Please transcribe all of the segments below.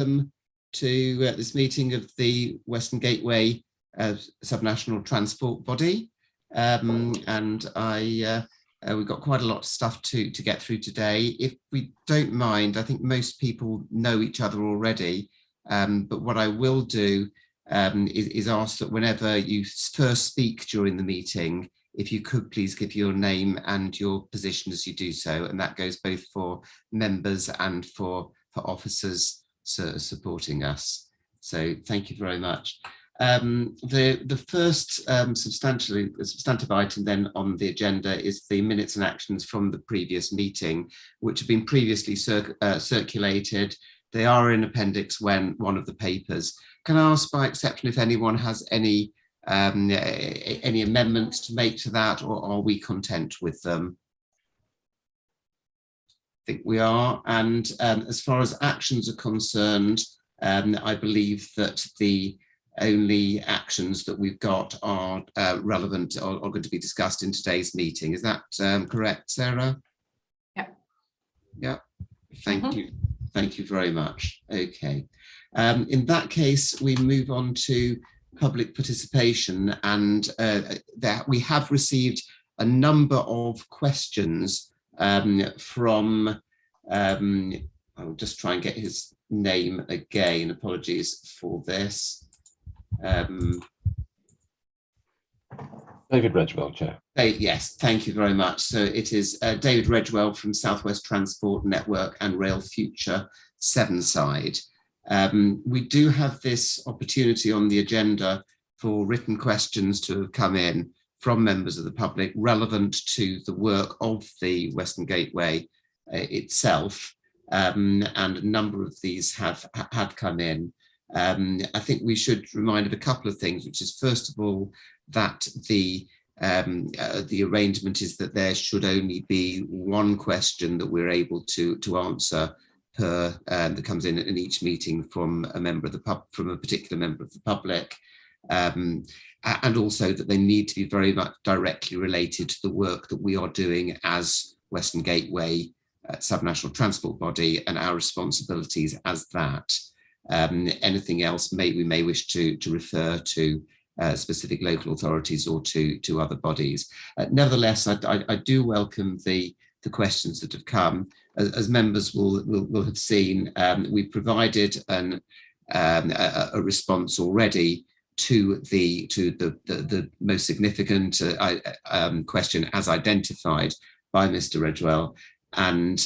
welcome to this meeting of the Western Gateway Subnational Transport Body. And we've got quite a lot of stuff to get through today. If we don't mind, I think most people know each other already, but what I will do is ask that whenever you first speak during the meeting, if you could please give your name and your position as you do so, and that goes both for members and for officers supporting us. So thank you very much. The first substantive item then on the agenda is the minutes and actions from the previous meeting, which have been previously circulated. They are in Appendix 1 of the papers. Can I ask by exception if anyone has any amendments to make to that, or are we content with them? I think we are. And as far as actions are concerned, I believe that the only actions that we've got are relevant or are going to be discussed in today's meeting. Is that correct, Sarah? Yeah. Yeah. Thank you. Thank you very much. Okay. In that case, we move on to public participation, and that we have received a number of questions from, I'll just try and get his name again, apologies for this. David Redgewell, Chair. Yes, thank you very much. So it is David Redgewell from South West Transport Network and Rail Future Sevenside. We do have this opportunity on the agenda for written questions to have come in from members of the public relevant to the work of the Western Gateway itself, and a number of these have come in. I think we should remind of a couple of things, which is first of all that the arrangement is that there should only be one question that we're able to answer per that comes in each meeting from a member of the from a particular member of the public, and also that they need to be very much directly related to the work that we are doing as Western Gateway Subnational Transport Body and our responsibilities as that. Anything else we may wish to refer to specific local authorities or to other bodies. Nevertheless, I do welcome the questions that have come. As members will have seen, we provided a response already to the most significant question as identified by Mr. Redgewell, and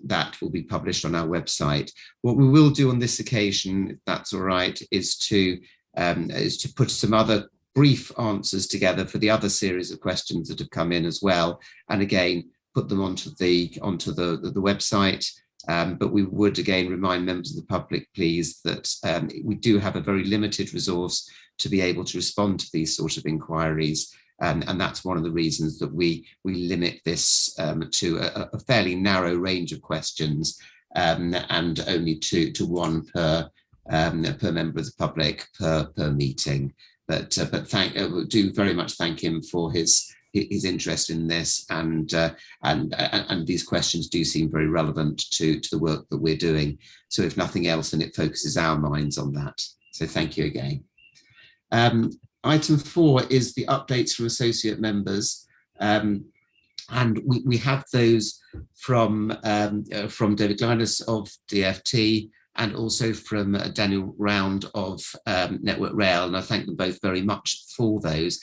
that will be published on our website. What we will do on this occasion, if that's all right, is to put some other brief answers together for the other series of questions that have come in as well, and again put them onto the website. But we would again remind members of the public, please, that we do have a very limited resource to be able to respond to these sort of inquiries. And that's one of the reasons that we limit this to a fairly narrow range of questions, and only to one per member of the public per meeting. But do very much thank him for his interest in this, and these questions do seem very relevant to the work that we're doing. So if nothing else, then it focuses our minds on that. So thank you again. Item 4 is the updates from associate members, and we have those from David Linus of DFT and also from Daniel Round of Network Rail, and I thank them both very much for those.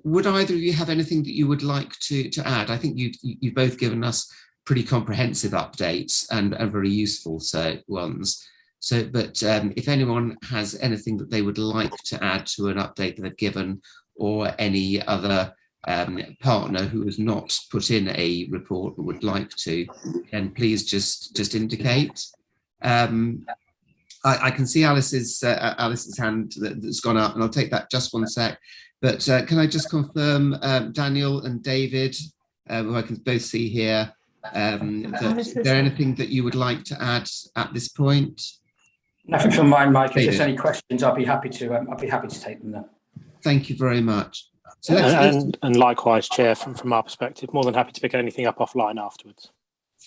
Would either of you have anything that you would like to add? I think you've both given us pretty comprehensive updates and very useful ones. So, but if anyone has anything that they would like to add to an update that they've given, or any other partner who has not put in a report but would like to, then please just indicate. I can see Alice's hand that's gone up, and I'll take that just one sec. But can I just confirm, Daniel and David, who I can both see here, is there anything that you would like to add at this point? Nothing from mine, Mike. If there's any questions, I'll be happy to take them then. Thank you very much. So and likewise, Chair, from our perspective, more than happy to pick anything up offline afterwards.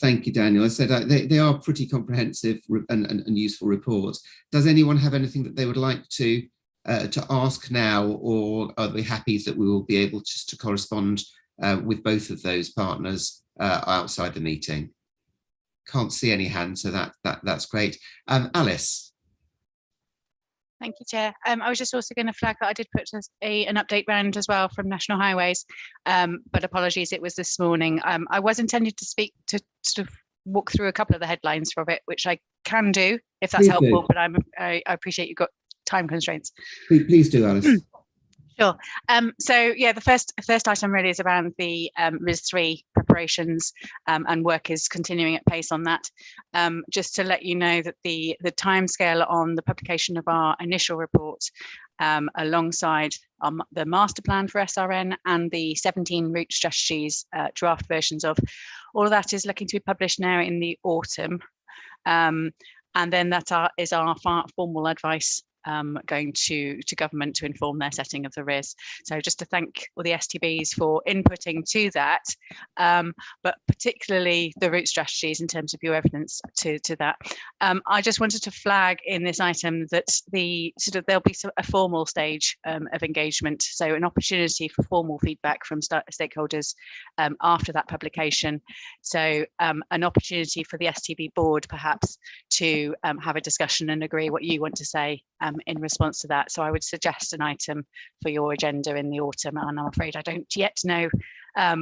Thank you, Daniel. I said they are pretty comprehensive and useful reports. Does anyone have anything that they would like to ask now, or are they happy that we will be able just to correspond with both of those partners outside the meeting? Can't see any hands, so that's great. Alice. Thank you, Chair. I was just also going to flag that I did put an update round as well from National Highways, but apologies, it was this morning. I was intended to speak to sort of walk through a couple of the headlines for it, which I can do if that's helpful, but I appreciate you've got time constraints. Please do, Alice. Sure. So yeah, the first item really is around the RIS3 preparations, and work is continuing at pace on that. Just to let you know that the timescale on the publication of our initial report, alongside the master plan for SRN and the 17 route strategies draft versions of, all of that is looking to be published now in the autumn. And then that is our formal advice going to government to inform their setting of the RIS. So just to thank all the STBs for inputting to that, but particularly the route strategies in terms of your evidence to that. I just wanted to flag in this item that there'll be a formal stage of engagement, so an opportunity for formal feedback from stakeholders after that publication. So an opportunity for the STB board perhaps to have a discussion and agree what you want to say in response to that. So I would suggest an item for your agenda in the autumn, and I'm afraid I don't yet know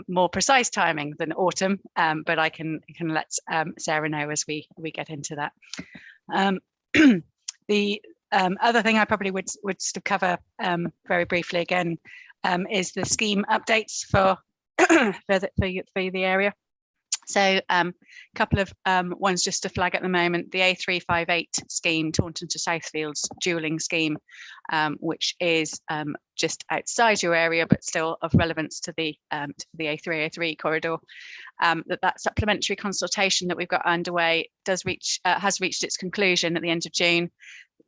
more precise timing than autumn, but I can let Sarah know as we get into that. The other thing I probably would sort of cover very briefly again is the scheme updates for for the area. So a couple of ones just to flag at the moment: the A358 scheme, Taunton to Southfields dualling scheme, which is just outside your area but still of relevance to the A303 corridor. That supplementary consultation that we've got underway has reached its conclusion at the end of June.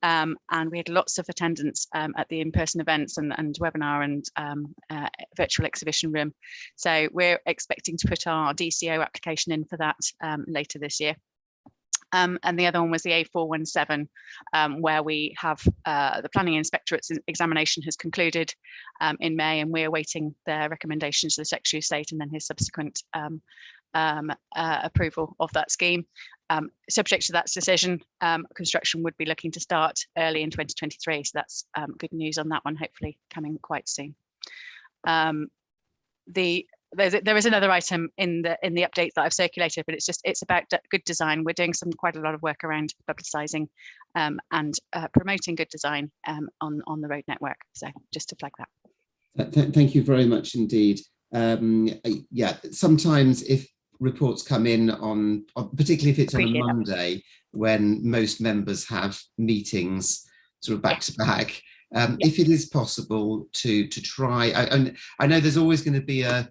And we had lots of attendance at the in-person events and webinar and virtual exhibition room. So we're expecting to put our DCO application in for that later this year. And the other one was the A417, where we have the Planning Inspectorate's examination has concluded in May, and we're awaiting their recommendations to the Secretary of State and then his subsequent approval of that scheme. Subject to that decision, construction would be looking to start early in 2023. So that's good news on that one, hopefully coming quite soon. There is another item in the updates that I've circulated, but it's about good design. We're doing quite a lot of work around publicising and promoting good design on the road network. So just to flag that. Thank you very much indeed. Yeah, sometimes if reports come in on particularly if it's on a Monday when most members have meetings sort of back to back, if it is possible to try, I know there's always going to be a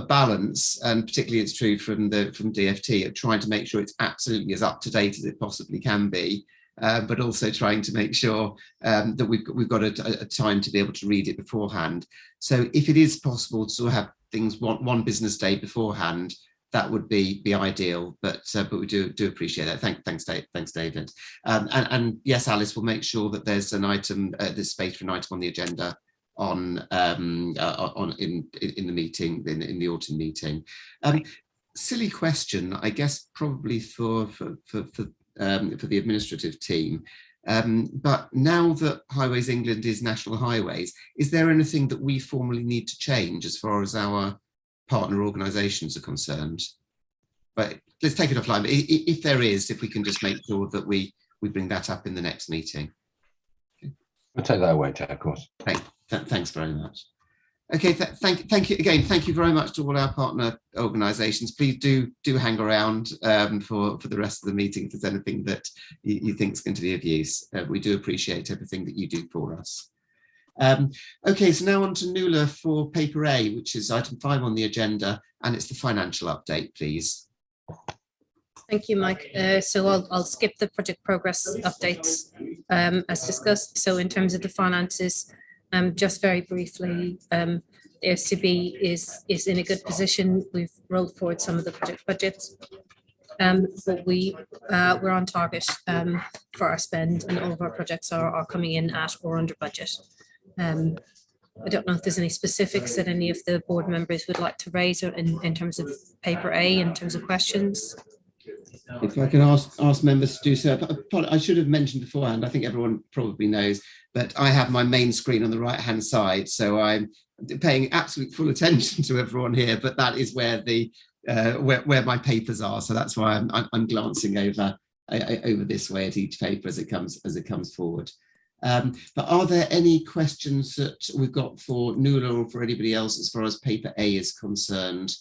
balance, and particularly it's true from DFT, of trying to make sure it's absolutely as up to date as it possibly can be, but also trying to make sure that we've got a time to be able to read it beforehand. So if it is possible to sort of have things one business day beforehand, that would be ideal, but we do appreciate that. Thanks, David. And yes, Alice, will make sure that there's an item, there's space for an item on the agenda in the meeting, in the autumn meeting. Silly question, I guess, probably for the administrative team. But now that Highways England is National Highways, is there anything that we formally need to change as far as our partner organisations are concerned? But let's take it offline. But if there is, if we can just make sure that we bring that up in the next meeting. We'll take that away, Chair, of course. Thanks very much. Okay, thank you again. Thank you very much to all our partner organisations. Please do hang around for the rest of the meeting if there's anything that you think is going to be of use. We do appreciate everything that you do for us. Okay, so now on to Nuala for paper A, which is item 5 on the agenda, and it's the financial update, please. Thank you, Mike. So I'll skip the project progress updates as discussed. So in terms of the finances, just very briefly, the STB is in a good position. We've rolled forward some of the project budgets. but we're on target for our spend, and all of our projects are coming in at or under budget. I don't know if there's any specifics that any of the board members would like to raise in terms of paper A, in terms of questions. If I can ask members to do so. I should have mentioned beforehand, I think everyone probably knows, but I have my main screen on the right hand side, so I'm paying absolute full attention to everyone here, but that is where the where my papers are, so that's why I'm glancing over this way at each paper as it comes forward. But are there any questions that we've got for Nuala or for anybody else as far as paper A is concerned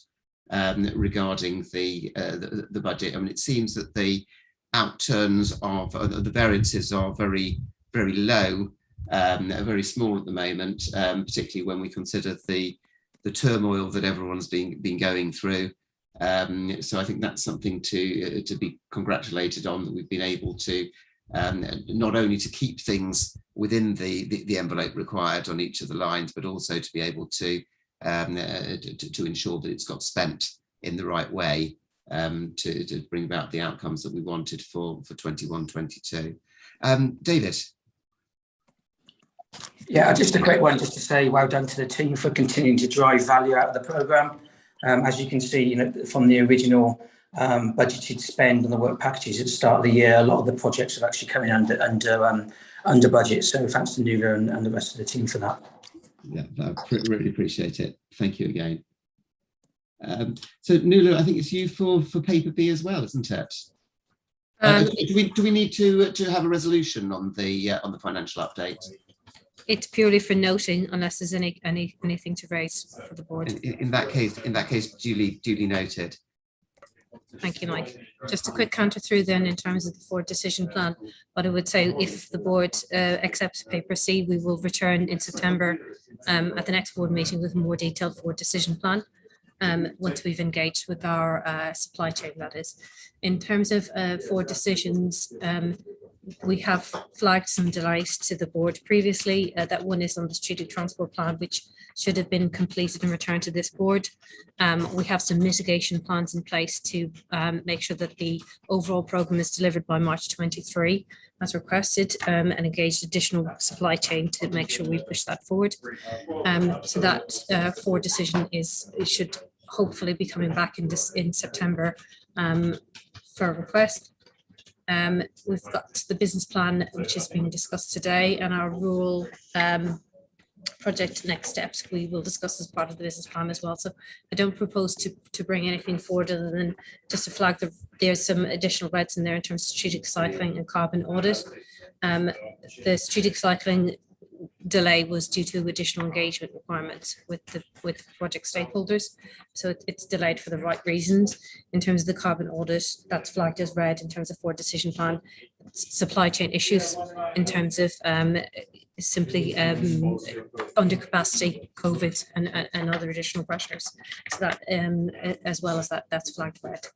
regarding the budget? I mean, it seems that the outturns of the variances are very, very low, very small at the moment, particularly when we consider the turmoil that everyone's been going through. So I think that's something to be congratulated on, that we've been able to not only to keep things within the envelope required on each of the lines, but also to be able to ensure that it's got spent in the right way to bring about the outcomes that we wanted for 21-22. David. Yeah, just a quick one, just to say well done to the team for continuing to drive value out of the programme. As you can see, from the original budgeted spend on the work packages at the start of the year, a lot of the projects have actually come in under budget. So thanks to Nuala and the rest of the team for that. Yeah, I really appreciate it. Thank you again. So Nuala, I think it's you for paper B as well, isn't it? Do we need to have a resolution on the financial update? It's purely for noting, unless there's anything to raise for the board. In that case, duly noted. Thank you, Mike. Just a quick counter through then in terms of the forward decision plan. But I would say if the board accepts paper C, we will return in September at the next board meeting with a more detailed forward decision plan once we've engaged with our supply chain, that is. In terms of forward decisions, we have flagged some delays to the board previously. That one is on the strategic transport plan, which should have been completed and returned to this board. We have some mitigation plans in place to make sure that the overall programme is delivered by March 23 as requested, and engaged additional supply chain to make sure we push that forward. So that forward decision should hopefully be coming back in September for a request. We've got the business plan, which is being discussed today, and our rural project next steps we will discuss as part of the business plan as well. So I don't propose to bring anything forward other than just to flag that there's some additional reds in there in terms of strategic cycling and carbon audit. The strategic cycling delay was due to additional engagement requirements with project stakeholders, so it's delayed for the right reasons. In terms of the carbon audit, that's flagged as red in terms of forward decision plan. Supply chain issues in terms of simply under capacity, COVID and other additional pressures. So that as well as that's flagged red.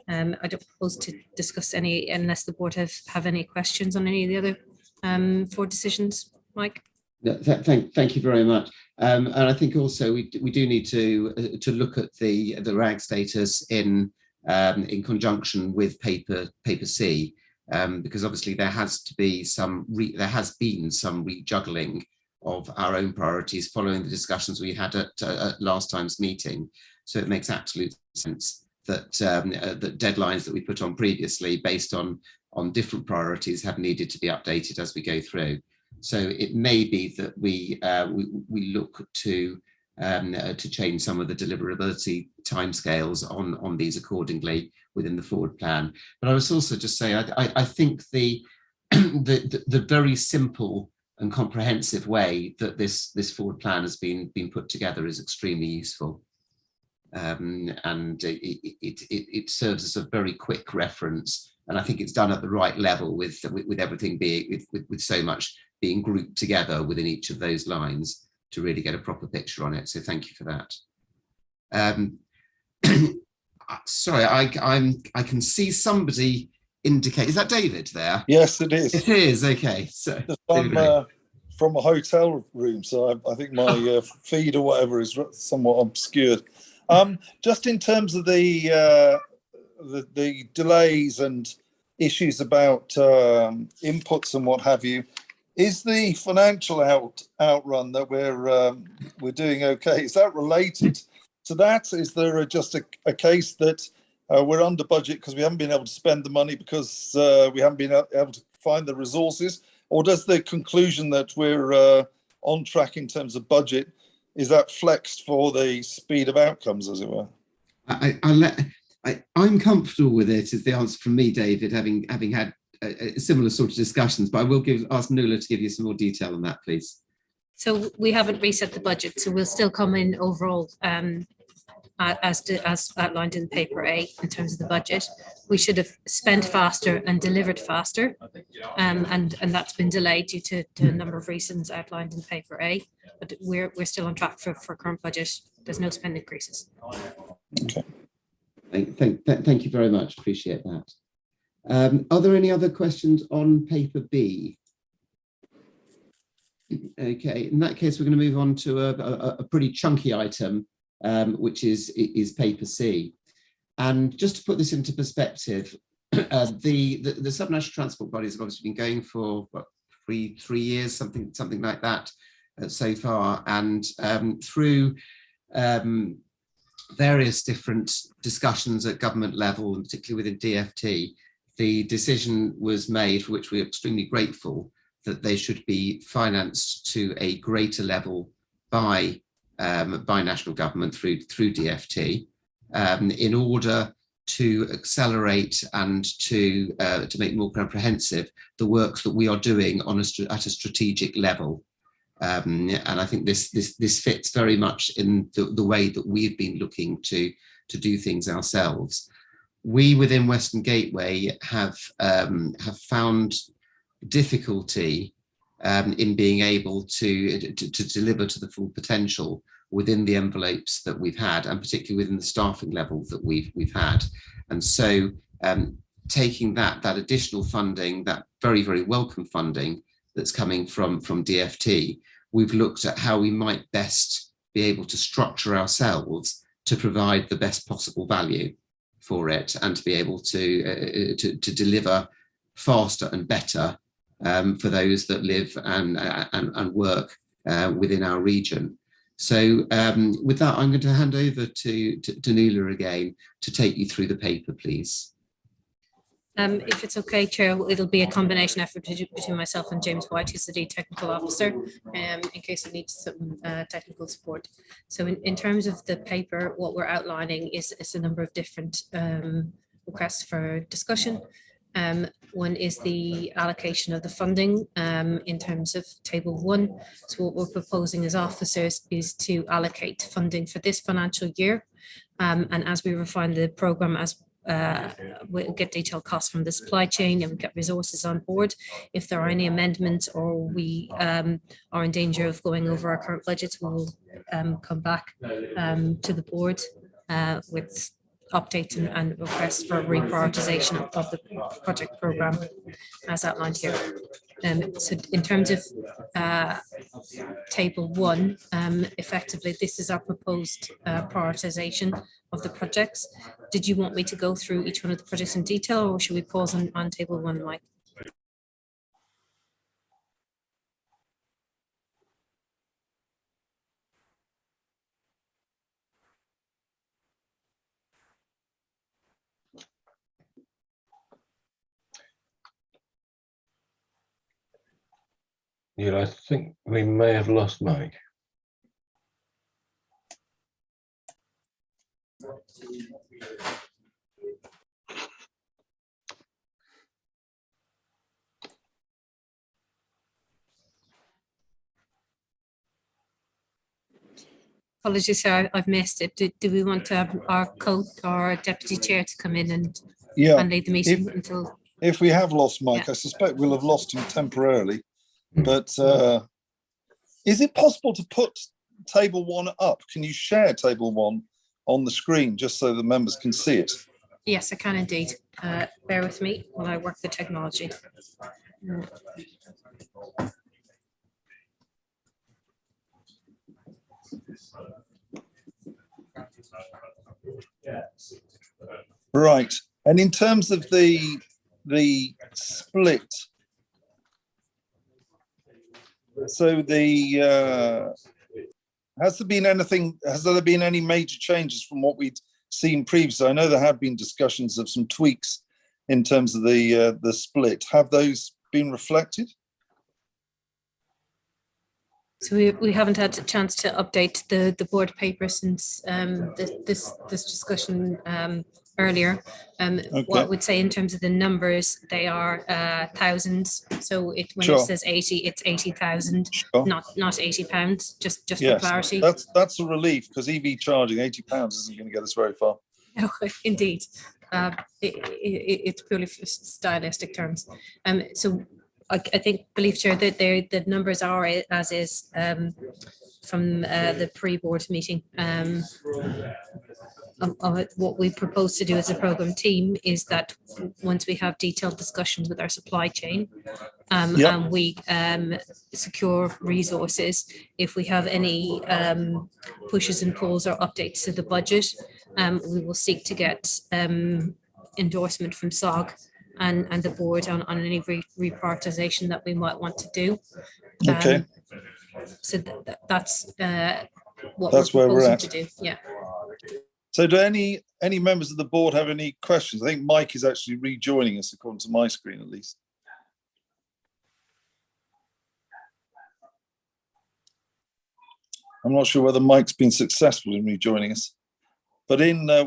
I don't propose to discuss any unless the board have any questions on any of the other forward decisions. Mike. Thank you very much. And I think also we do need to look at the RAG status in conjunction with paper C, because obviously there has been some rejuggling of our own priorities following the discussions we had at last time's meeting. So it makes absolute sense that that deadlines that we put on previously based on different priorities have needed to be updated as we go through. So it may be that we look to change some of the deliverability timescales on these accordingly within the forward plan. But I was also just say I think the very simple and comprehensive way that this forward plan has been put together is extremely useful, and it serves as a very quick reference. And I think it's done at the right level with everything being with so much being grouped together within each of those lines to really get a proper picture on it. So thank you for that. Sorry, I can see somebody indicate. Is that David there? Yes, it is. It is. Okay. So I'm from a hotel room, so I think my feed or whatever is somewhat obscured. Just in terms of the the delays and issues about inputs and what have you. Is the financial outrun that we're doing okay? Is that related to that? Is there just a case that we're under budget because we haven't been able to spend the money because we haven't been able to find the resources? Or does the conclusion that we're on track in terms of budget, is that flexed for the speed of outcomes, as it were? I'm comfortable with it, is the answer from me, David, having had similar sort of discussions, but I will ask Nuala to give you some more detail on that, please. So we haven't reset the budget, so we'll still come in overall as outlined in paper A in terms of the budget. We should have spent faster and delivered faster, and that's been delayed due to a number of reasons outlined in paper A. But we're still on track for current budget. There's no spend increases. Okay. Thank you very much. Appreciate that. Are there any other questions on paper B? Okay, in that case, we're going to move on to a pretty chunky item, which is paper C. And just to put this into perspective, the subnational transport bodies have obviously been going for what, three years, something like that so far, and through various different discussions at government level, and particularly within DfT, the decision was made, for which we're extremely grateful, that they should be financed to a greater level by national government through DfT, in order to accelerate and to make more comprehensive the works that we are doing at a strategic level. And I think this fits very much in the way that we've been looking to do things ourselves. We within Western Gateway have found difficulty in being able to deliver to the full potential within the envelopes that we've had, and particularly within the staffing level that we've had. And so taking that additional funding, that very, very welcome funding that's coming from DfT, we've looked at how we might best be able to structure ourselves to provide the best possible value for it, and to be able to deliver faster and better for those that live and work within our region. So with that, I'm going to hand over to Nuala again to take you through the paper, please. If it's okay, Chair, it'll be a combination effort between myself and James White, who's the lead technical officer, in case it needs some technical support. So in terms of the paper, what we're outlining is a number of different requests for discussion. One is the allocation of the funding in terms of table 1. So what we're proposing as officers is to allocate funding for this financial year. And as we refine the programme, we'll get detailed costs from the supply chain, and we get resources on board. If there are any amendments, or we are in danger of going over our current budgets, we will come back to the board with updates and requests for reprioritisation of the project programme as outlined here. So in terms of table 1, effectively this is our proposed prioritisation of the projects. Did you want me to go through each one of the projects in detail, or should we pause on table 1, Mike? Yeah, I think we may have lost Mike. Apologies, sir, I've missed it. Do we want to have our deputy chair to come in and lead the meeting until? If we have lost Mike, I suspect we'll have lost him temporarily. But is it possible to put table 1 up? Can you share table 1 on the screen just so the members can see it? Yes, I can indeed. Bear with me while I work the technology. Right. And in terms of the split, so has there been any major changes from what we'd seen previously? I know there have been discussions of some tweaks in terms of the split. Have those been reflected? So we haven't had a chance to update the board paper since this discussion earlier. Okay. What I would say in terms of the numbers, they are thousands. So when Sure. it says 80, it's 80,000, Sure. not £80. Just Yes, for clarity. that's a relief, because EV charging £80 isn't going to get us very far. No, indeed. It's purely for stylistic terms. So I believe, Chair, that the numbers are as is from the pre-board meeting. What we propose to do as a programme team is that once we have detailed discussions with our supply chain and we secure resources, if we have any pushes and pulls or updates to the budget, we will seek to get endorsement from SOG and the board on any reprioritisation that we might want to do. Okay. So that's what That's we're where we're proposing at. to do. Yeah. So do any members of the board have any questions? I think Mike is actually rejoining us, according to my screen at least. I'm not sure whether Mike's been successful in rejoining us. But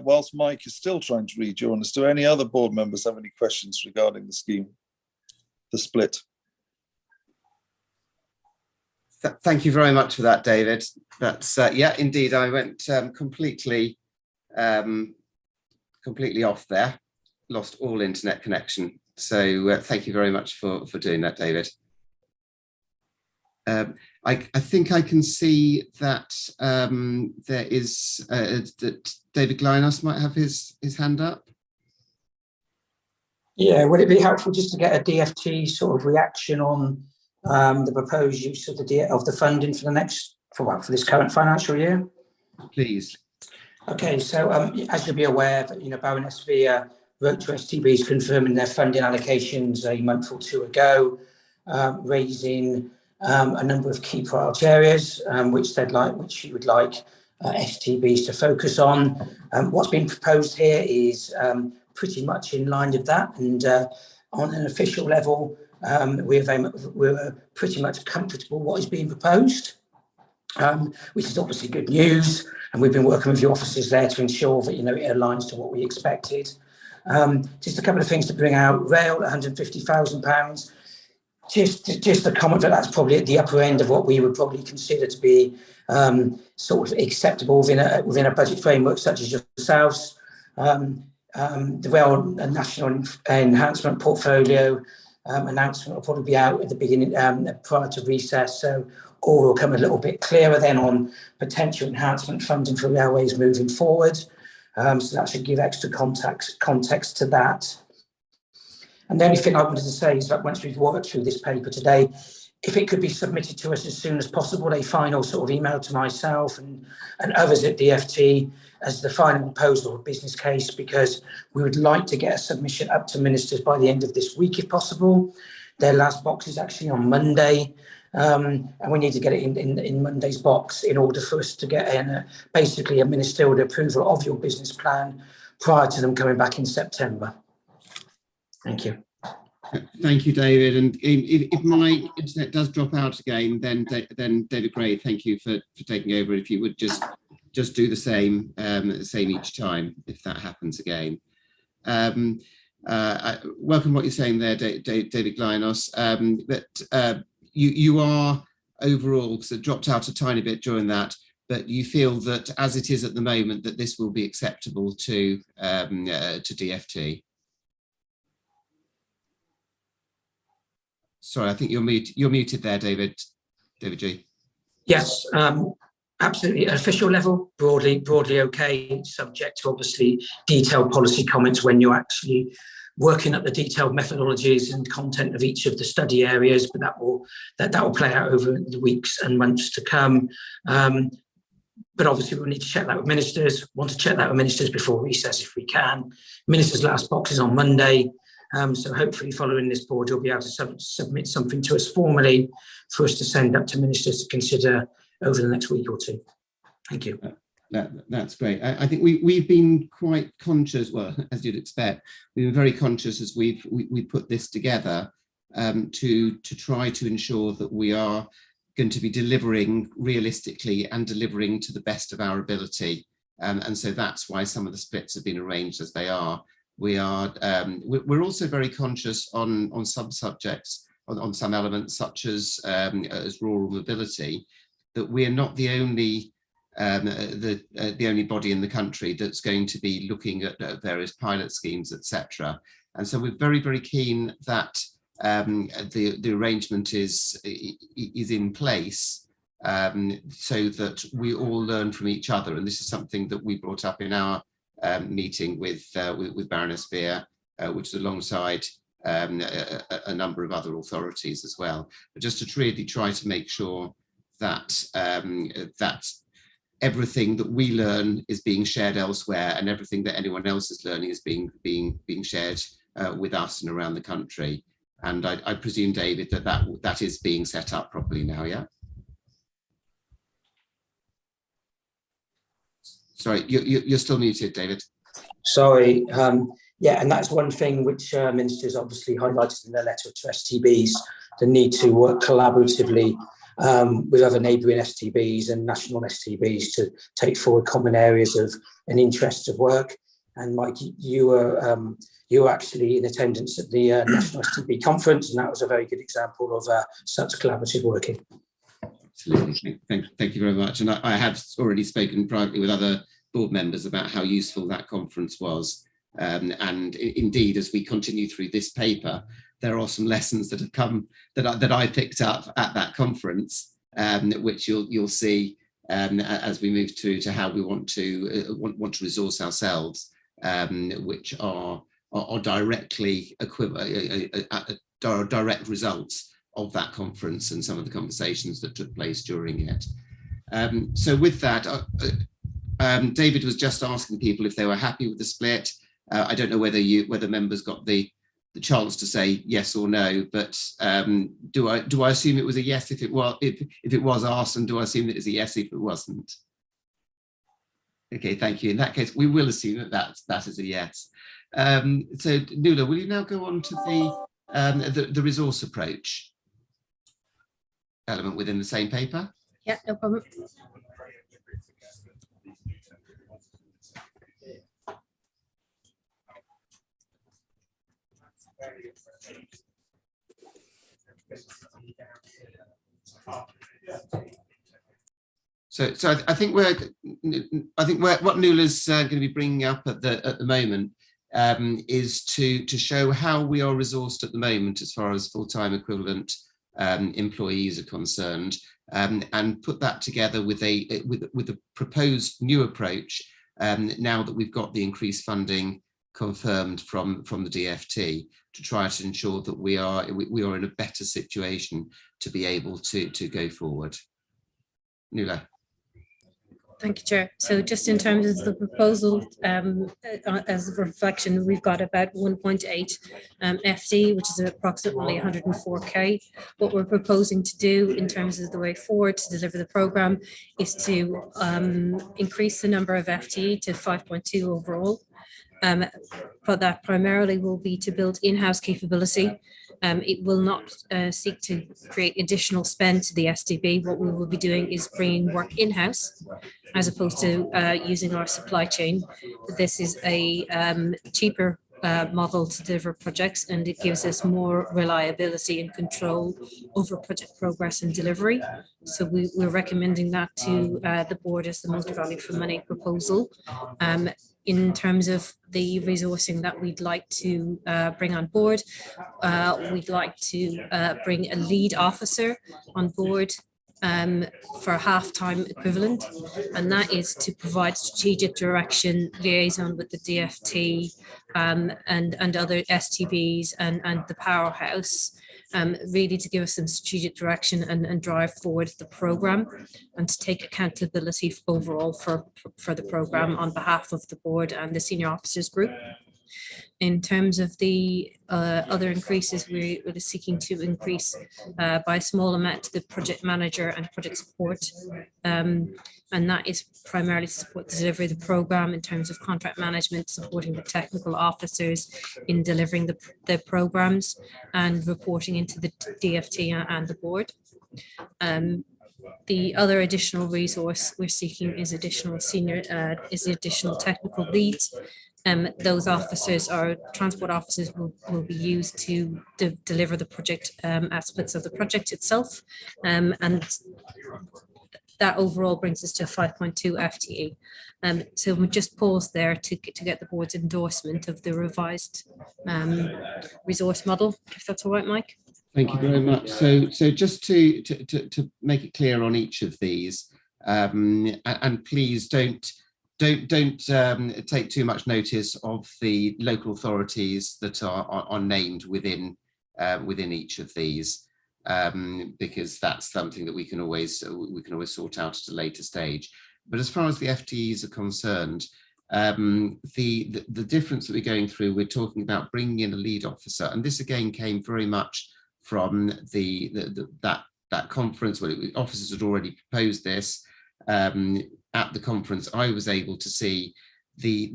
whilst Mike is still trying to rejoin us, do any other board members have any questions regarding the scheme, the split? Thank you very much for that, David. That's yeah, indeed, I went completely off there, lost all internet connection. So thank you very much for doing that, David. I think I can see that there is that David Glynos might have his hand up. Yeah, would it be helpful just to get a DFT sort of reaction on the proposed use of the funding for this current financial year? Please. Okay, so as you'll be aware, Baroness Via wrote to STBs confirming their funding allocations a month or two ago, raising a number of key priority areas, which she would like STBs to focus on. What's being proposed here is pretty much in line with that, and on an official level, we're pretty much comfortable what is being proposed, which is obviously good news. And we've been working with the officers there to ensure that it aligns to what we expected. Just a couple of things to bring out. Rail, £150,000. Just a comment that's probably at the upper end of what we would probably consider to be sort of acceptable within a budget framework such as yourselves. The Rail National Enhancement Portfolio announcement will probably be out at the beginning prior to recess, so all will come a little bit clearer then on potential enhancement funding for railways moving forward. So that should give extra context to that. And the only thing I wanted to say is that once we've worked through this paper today, if it could be submitted to us as soon as possible, a final sort of email to myself and others at DFT as the final proposal or business case, because we would like to get a submission up to ministers by the end of this week if possible. Their last box is actually on Monday, and we need to get it in Monday's box in order for us to get basically a ministerial approval of your business plan prior to them coming back in September. Thank you. Thank you, David. And if my internet does drop out again, then David Gray, thank you for taking over. If you would just do the same each time if that happens again. I welcome what you're saying there, David Glynos. That you are overall so dropped out a tiny bit during that, but you feel that as it is at the moment that this will be acceptable to DFT. Sorry, I think you're muted there, David G. Yes, absolutely. At official level, broadly okay, subject to obviously detailed policy comments when you're actually working up the detailed methodologies and content of each of the study areas, but that will play out over the weeks and months to come. but obviously we'll need to check that with ministers. Want to check that with ministers before recess if we can. Ministers' last box is on Monday. So hopefully following this board, you'll be able to submit something to us formally for us to send up to ministers to consider over the next week or two. Thank you. That's great. I think we've been quite conscious, well, as you'd expect, we've been very conscious as we put this together to try to ensure that we are going to be delivering realistically and delivering to the best of our ability. And so that's why some of the splits have been arranged as they are. We're also very conscious on some subjects, on some elements such as rural mobility, that we're not the only body in the country that's going to be looking at various pilot schemes, etc. And so we're very, very keen that the arrangement is in place so that we all learn from each other. And this is something that we brought up in our meeting with Baroness Beer, which is alongside a number of other authorities as well, but just to really try to make sure that that everything that we learn is being shared elsewhere, and everything that anyone else is learning is being shared with us and around the country. And I presume, David, that is being set up properly now, yeah? Sorry, you're still muted, David. Sorry. Yeah, and that's one thing which ministers obviously highlighted in their letter to STBs, the need to work collaboratively with other neighbouring STBs and national STBs to take forward common areas of an interest of work. And Mike, you were actually in attendance at the National STB conference, and that was a very good example of such collaborative working. Absolutely, thank you very much. And I have already spoken privately with other board members about how useful that conference was. And indeed, as we continue through this paper, there are some lessons that have come that I picked up at that conference, which you'll see as we move through to how we want to resource ourselves, which are directly direct results of that conference and some of the conversations that took place during it. So with that, David was just asking people if they were happy with the split. I don't know whether members got the chance to say yes or no, but do I assume it was a yes if it was asked, and do I assume it is a yes if it wasn't? Okay, thank you. In that case, we will assume that is a yes. So Nuala, will you now go on to the resource approach element within the same paper? Yeah, no problem. So I think what Nuala's going to be bringing up at the moment is to show how we are resourced at the moment as far as full-time equivalent employees are concerned, and put that together with a proposed new approach now that we've got the increased funding confirmed from the DFT, to try to ensure that we are in a better situation to be able to go forward. Nuala. Thank you, Chair. So just in terms of the proposal, as a reflection, we've got about 1.8 FD, which is approximately 104k. What we're proposing to do in terms of the way forward to deliver the programme is to increase the number of FTE to 5.2 overall. But that primarily will be to build in-house capability. It will not seek to create additional spend to the STB. What we will be doing is bringing work in-house as opposed to using our supply chain. This is a cheaper model to deliver projects, and it gives us more reliability and control over project progress and delivery. So we're recommending that to the board as the most value for money proposal. In terms of the resourcing that we'd like to bring on board, we'd like to bring a lead officer on board for a half-time equivalent, and that is to provide strategic direction, liaison with the DFT and other STBs and the powerhouse, really to give us some strategic direction and drive forward the programme, and to take accountability overall for the programme on behalf of the board and the senior officers group. In terms of the other increases, we're seeking to increase by a small amount the project manager and project support. And that is primarily to support the delivery of the programme in terms of contract management, supporting the technical officers in delivering the programmes and reporting into the DFT and the board. The other additional resource we're seeking is additional technical leads. Those officers, or transport officers, will be used to deliver the project aspects of the project itself, and that overall brings us to 5.2 FTE. So we just pause there to get the board's endorsement of the revised resource model, if that's all right, Mike. Thank you very much. So just to make it clear on each of these, and please don't take too much notice of the local authorities that are named within each of these, because that's something that we can always sort out at a later stage. But as far as the FTEs are concerned, the difference that we're going through, we're talking about bringing in a lead officer, and this again came very much from that conference where officers had already proposed this. At the conference, I was able to see the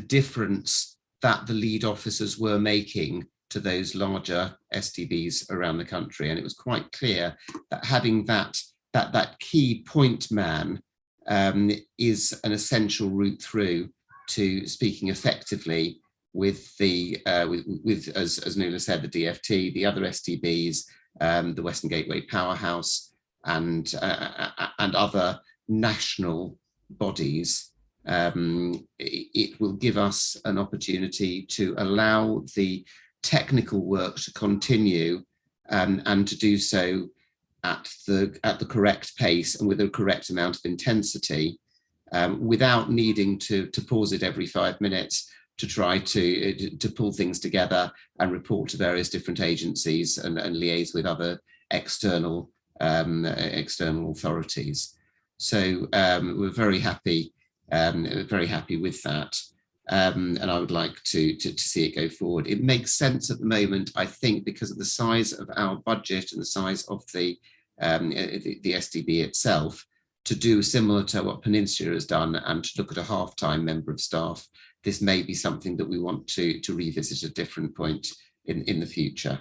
difference that the lead officers were making to those larger STBs around the country, and it was quite clear that having that key point man is an essential route through to speaking effectively with the as Nuala said, the DFT, the other STBs, the Western Gateway Powerhouse, and other national bodies. It will give us an opportunity to allow the technical work to continue, and to do so at the correct pace and with the correct amount of intensity, without needing to pause it every 5 minutes to try to pull things together and report to various different agencies and liaise with other external authorities. So we're very happy with that, and I would like to see it go forward. It makes sense at the moment, I think, because of the size of our budget and the size of the STB itself, to do similar to what Peninsula has done and to look at a half-time member of staff. This may be something that we want to revisit at a different point in the future.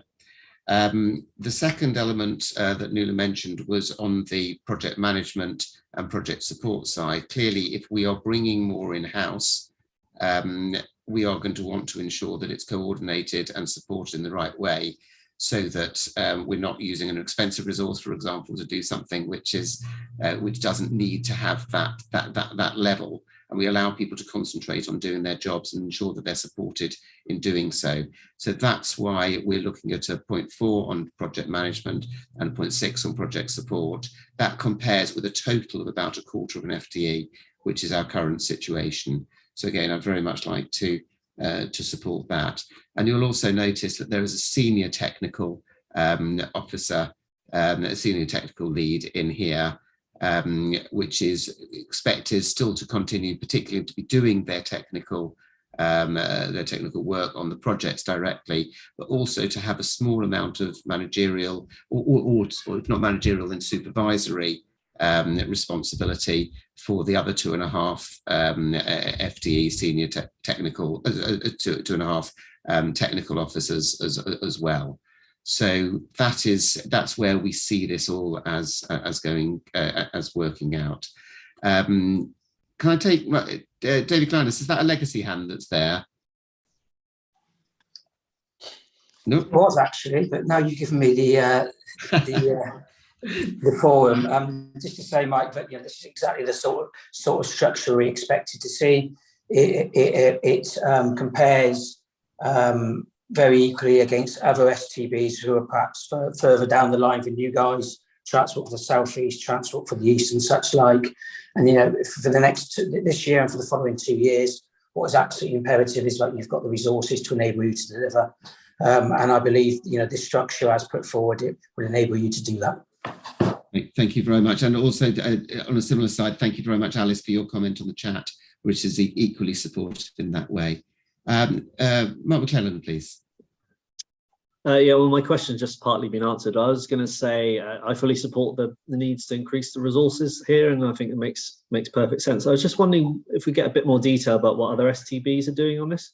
The second element that Nuala mentioned was on the project management and project support side. Clearly, if we are bringing more in-house, we are going to want to ensure that it's coordinated and supported in the right way, so that we're not using an expensive resource, for example, to do something which doesn't need to have that level, and we allow people to concentrate on doing their jobs and ensure that they're supported in doing so. So that's why we're looking at a 0.4 on project management and 0.6 on project support. That compares with a total of about 1/4 of an FTE, which is our current situation. So again, I'd very much like to support that. And you'll also notice that there is a senior technical officer, a senior technical lead in here, which is expected still to continue, particularly to be doing their technical work on the projects directly, but also to have a small amount of managerial, or if not managerial, then supervisory responsibility for the other 2.5 FTE senior technical, 2.5 technical officers as well. So that's where we see this all as working out. Can I take David Glandis? Is that a legacy hand that's there? No, it was actually, but now you've given me the forum. Just to say, Mike, that this is exactly the sort of structure we expected to see. It compares very equally against other STBs who are perhaps further down the line than you guys. Transport for the South East, Transport for the East, and such like. And for this year and for the following 2 years, what is absolutely imperative is you've got the resources to enable you to deliver. And I believe, this structure as put forward, it will enable you to do that. Thank you very much. And also on a similar side, thank you very much, Alice, for your comment on the chat, which is equally supportive in that way. Mark McClellan, please. Yeah, well, my question's just partly been answered. I was going to say I fully support the needs to increase the resources here, and I think it makes perfect sense. I was just wondering if we get a bit more detail about what other STBs are doing on this.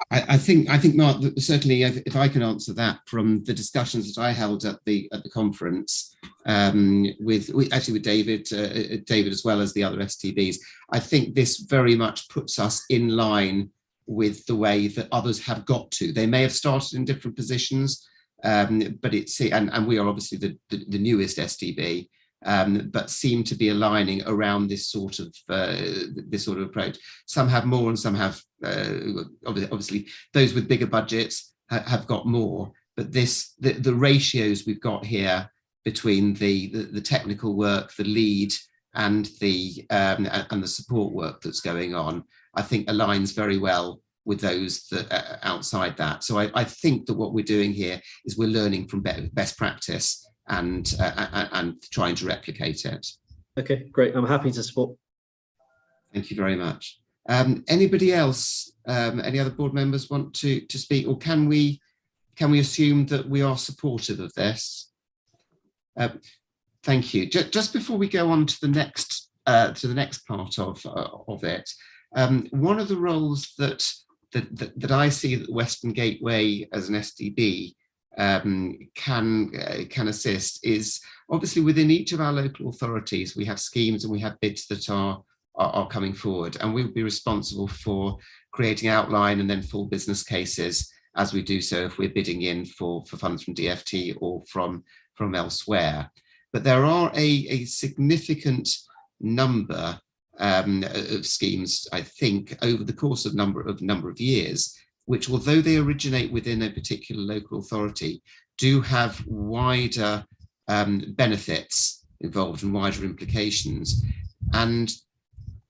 I think, Mark, certainly if I can answer that from the discussions that I held at the conference with David, David as well as the other STBs, I think this very much puts us in line with the way that others have got to. They may have started in different positions, but and we are obviously the newest STB, but seem to be aligning around this sort of approach. Some have more, and some have obviously those with bigger budgets have got more. But the ratios we've got here between the technical work, the lead, and the support work that's going on, I think aligns very well with those that are outside that. So I think that what we're doing here is we're learning from best practice and trying to replicate it. Okay, great. I'm happy to support. Thank you very much. Anybody else? Any other board members want to speak, or can we assume that we are supportive of this? Thank you. Just before we go on to the next part of it, one of the roles that I see that Western Gateway as an STB can assist is obviously within each of our local authorities. We have schemes and we have bids that are coming forward, and we'll be responsible for creating outline and then full business cases as we do so if we're bidding in for funds from DFT or from elsewhere. But there are a significant number of schemes, I think, over the course of number of years, which, although they originate within a particular local authority, do have wider benefits involved and wider implications. And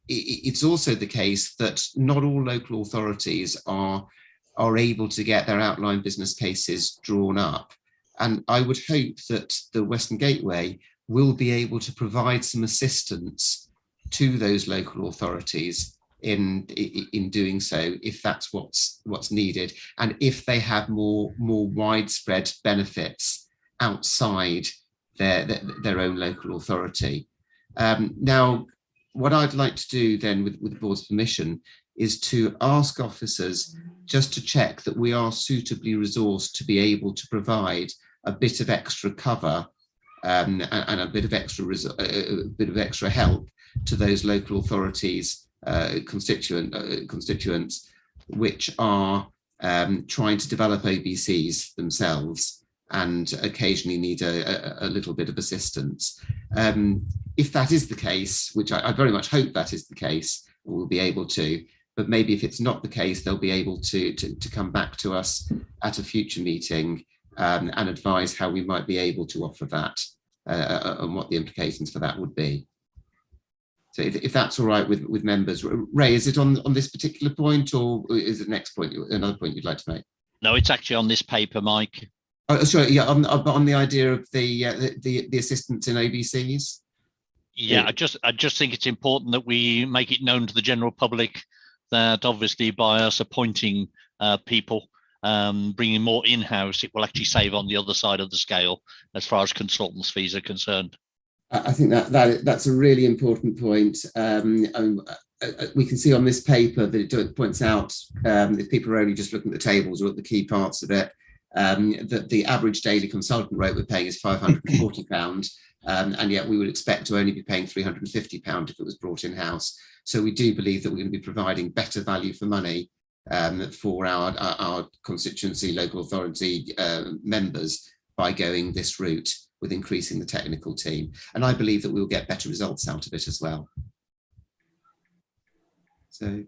it's also the case that not all local authorities are able to get their outline business cases drawn up. And I would hope that the Western Gateway will be able to provide some assistance to those local authorities in doing so, if that's what's needed, and if they have more widespread benefits outside their own local authority. Now, what I'd like to do then, with the board's permission, is to ask officers just to check that we are suitably resourced to be able to provide a bit of extra cover and a bit of extra help to those local authorities, constituents, which are trying to develop OBCs themselves and occasionally need a little bit of assistance. If that is the case, which I very much hope that is the case, we'll be able to, but maybe if it's not the case, they'll be able to come back to us at a future meeting and advise how we might be able to offer that and what the implications for that would be. So if that's all right with members. Ray, is it on this particular point, or is it next point, another point you'd like to make? No, it's actually on this paper, Mike. Oh, sorry, yeah, on the idea of the assistance in OBCs. Yeah, I just think it's important that we make it known to the general public that obviously by us appointing people, bringing more in-house, it will actually save on the other side of the scale as far as consultants' fees are concerned. I think that's a really important point. We can see on this paper that it points out, if people are only just looking at the tables or at the key parts of it, that the average daily consultant rate we're paying is £540, and yet we would expect to only be paying £350 if it was brought in-house. So we do believe that we're going to be providing better value for money for our constituency, local authority members by going this route with increasing the technical team. And I believe that we'll get better results out of it as well. So,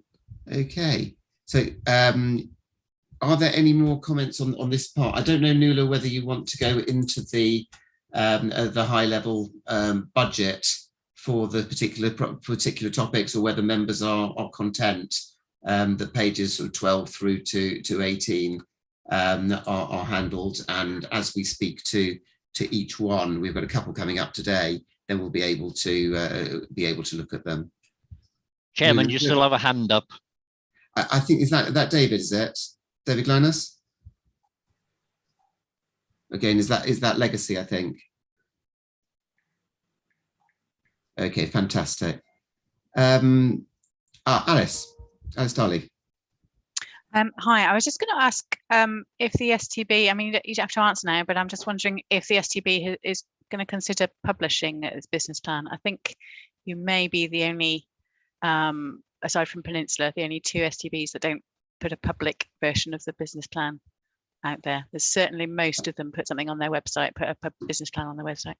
okay. So are there any more comments on this part? I don't know, Nuala, whether you want to go into the high level budget for the particular topics, or whether members are content that pages sort of 12 through to 18 are handled. And as we speak to each one, we've got a couple coming up today, then we'll be able to look at them. Chairman, you still have a hand up. I think, is that David, is it? David Glennis? Again, is that Legacy, I think? Okay, fantastic. Alice Darley. Hi, I was just going to ask if the STB, I mean, you don't have to answer now, but I'm just wondering if the STB is going to consider publishing its business plan. I think you may be the only, aside from Peninsula, the only 2 STBs that don't put a public version of the business plan out there. There's certainly most of them put something on their website, put a business plan on their website.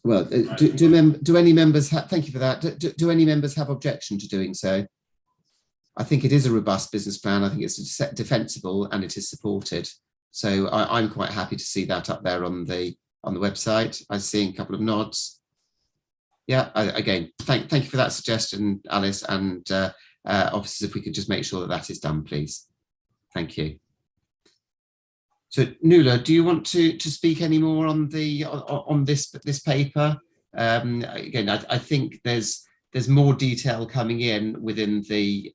Well, do any members have, thank you for that, do any members have objection to doing so? I think it is a robust business plan. I think it's defensible and it is supported. So I'm quite happy to see that up there on the website. I'm seeing a couple of nods. Yeah, again, thank you for that suggestion, Alice, and officers, if we could just make sure that is done, please. Thank you. So Nuala, do you want to speak any more on this paper? Again, I think there's more detail coming in within the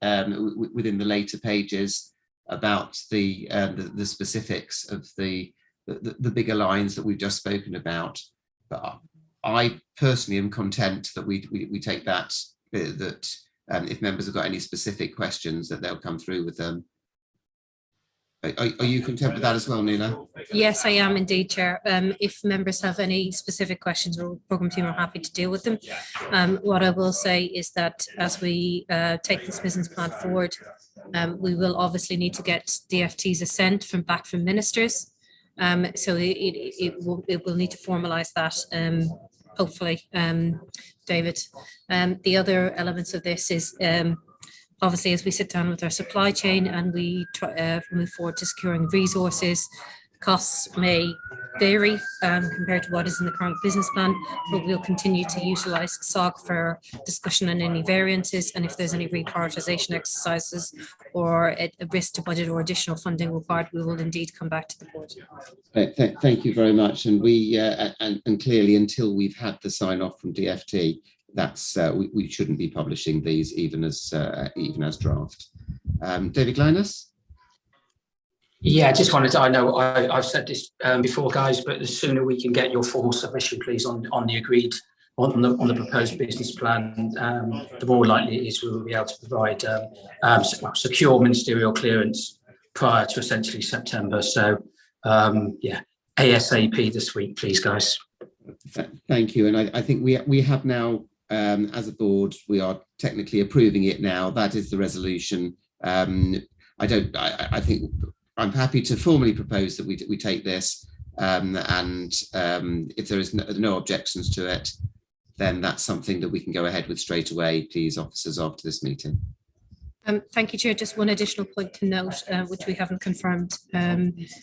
later pages about the specifics of the bigger lines that we've just spoken about. But I personally am content that we take that if members have got any specific questions, that they'll come through with them. Are you content with that as well, Nuala? Yes, I am indeed, Chair. If members have any specific questions, our programme team are happy to deal with them. What I will say is that as we take this business plan forward, we will obviously need to get DFT's assent back from ministers. So it will need to formalise that, hopefully, David. The other elements of this is obviously, as we sit down with our supply chain and we try, move forward to securing resources, costs may vary compared to what is in the current business plan, but we'll continue to utilise SOG for discussion on any variances, and if there's any reprioritisation exercises or a risk to budget or additional funding required, we will indeed come back to the board. Thank you very much. And we and clearly, until we've had the sign off from DFT, that's we shouldn't be publishing these even as draft. David Glynas? Yeah, I just wanted to, I know I've said this before, guys, but the sooner we can get your formal submission, please, on the agreed, on the proposed business plan, the more likely it is we will be able to provide secure ministerial clearance prior to essentially September. So yeah, ASAP this week, please, guys. Thank you. And I think we have now, as a board, we are technically approving it now. That is the resolution. I think I'm happy to formally propose that we take this, and if there is no objections to it, then that's something that we can go ahead with straight away, please, officers, after this meeting. Thank you, Chair. Just one additional point to note, which we haven't confirmed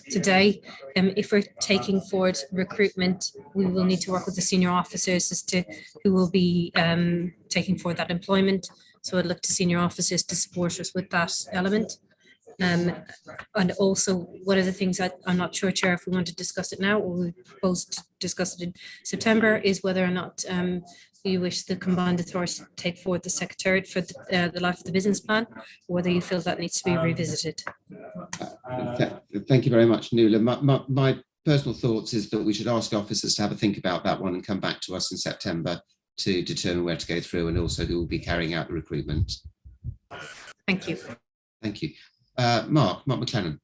today. If we're taking forward recruitment, we will need to work with the senior officers as to who will be taking forward that employment. So I'd look to senior officers to support us with that element. And also, one of the things that I'm not sure, Chair, if we want to discuss it now or we propose to discuss it in September, is whether or not you wish the combined authority to take forward the secretariat for the life of the business plan, or whether you feel that needs to be revisited. Thank you very much, Nuala. My personal thoughts is that we should ask officers to have a think about that one and come back to us in September to determine where to go through, and also who will be carrying out the recruitment. Thank you. Thank you. Mark McLennan.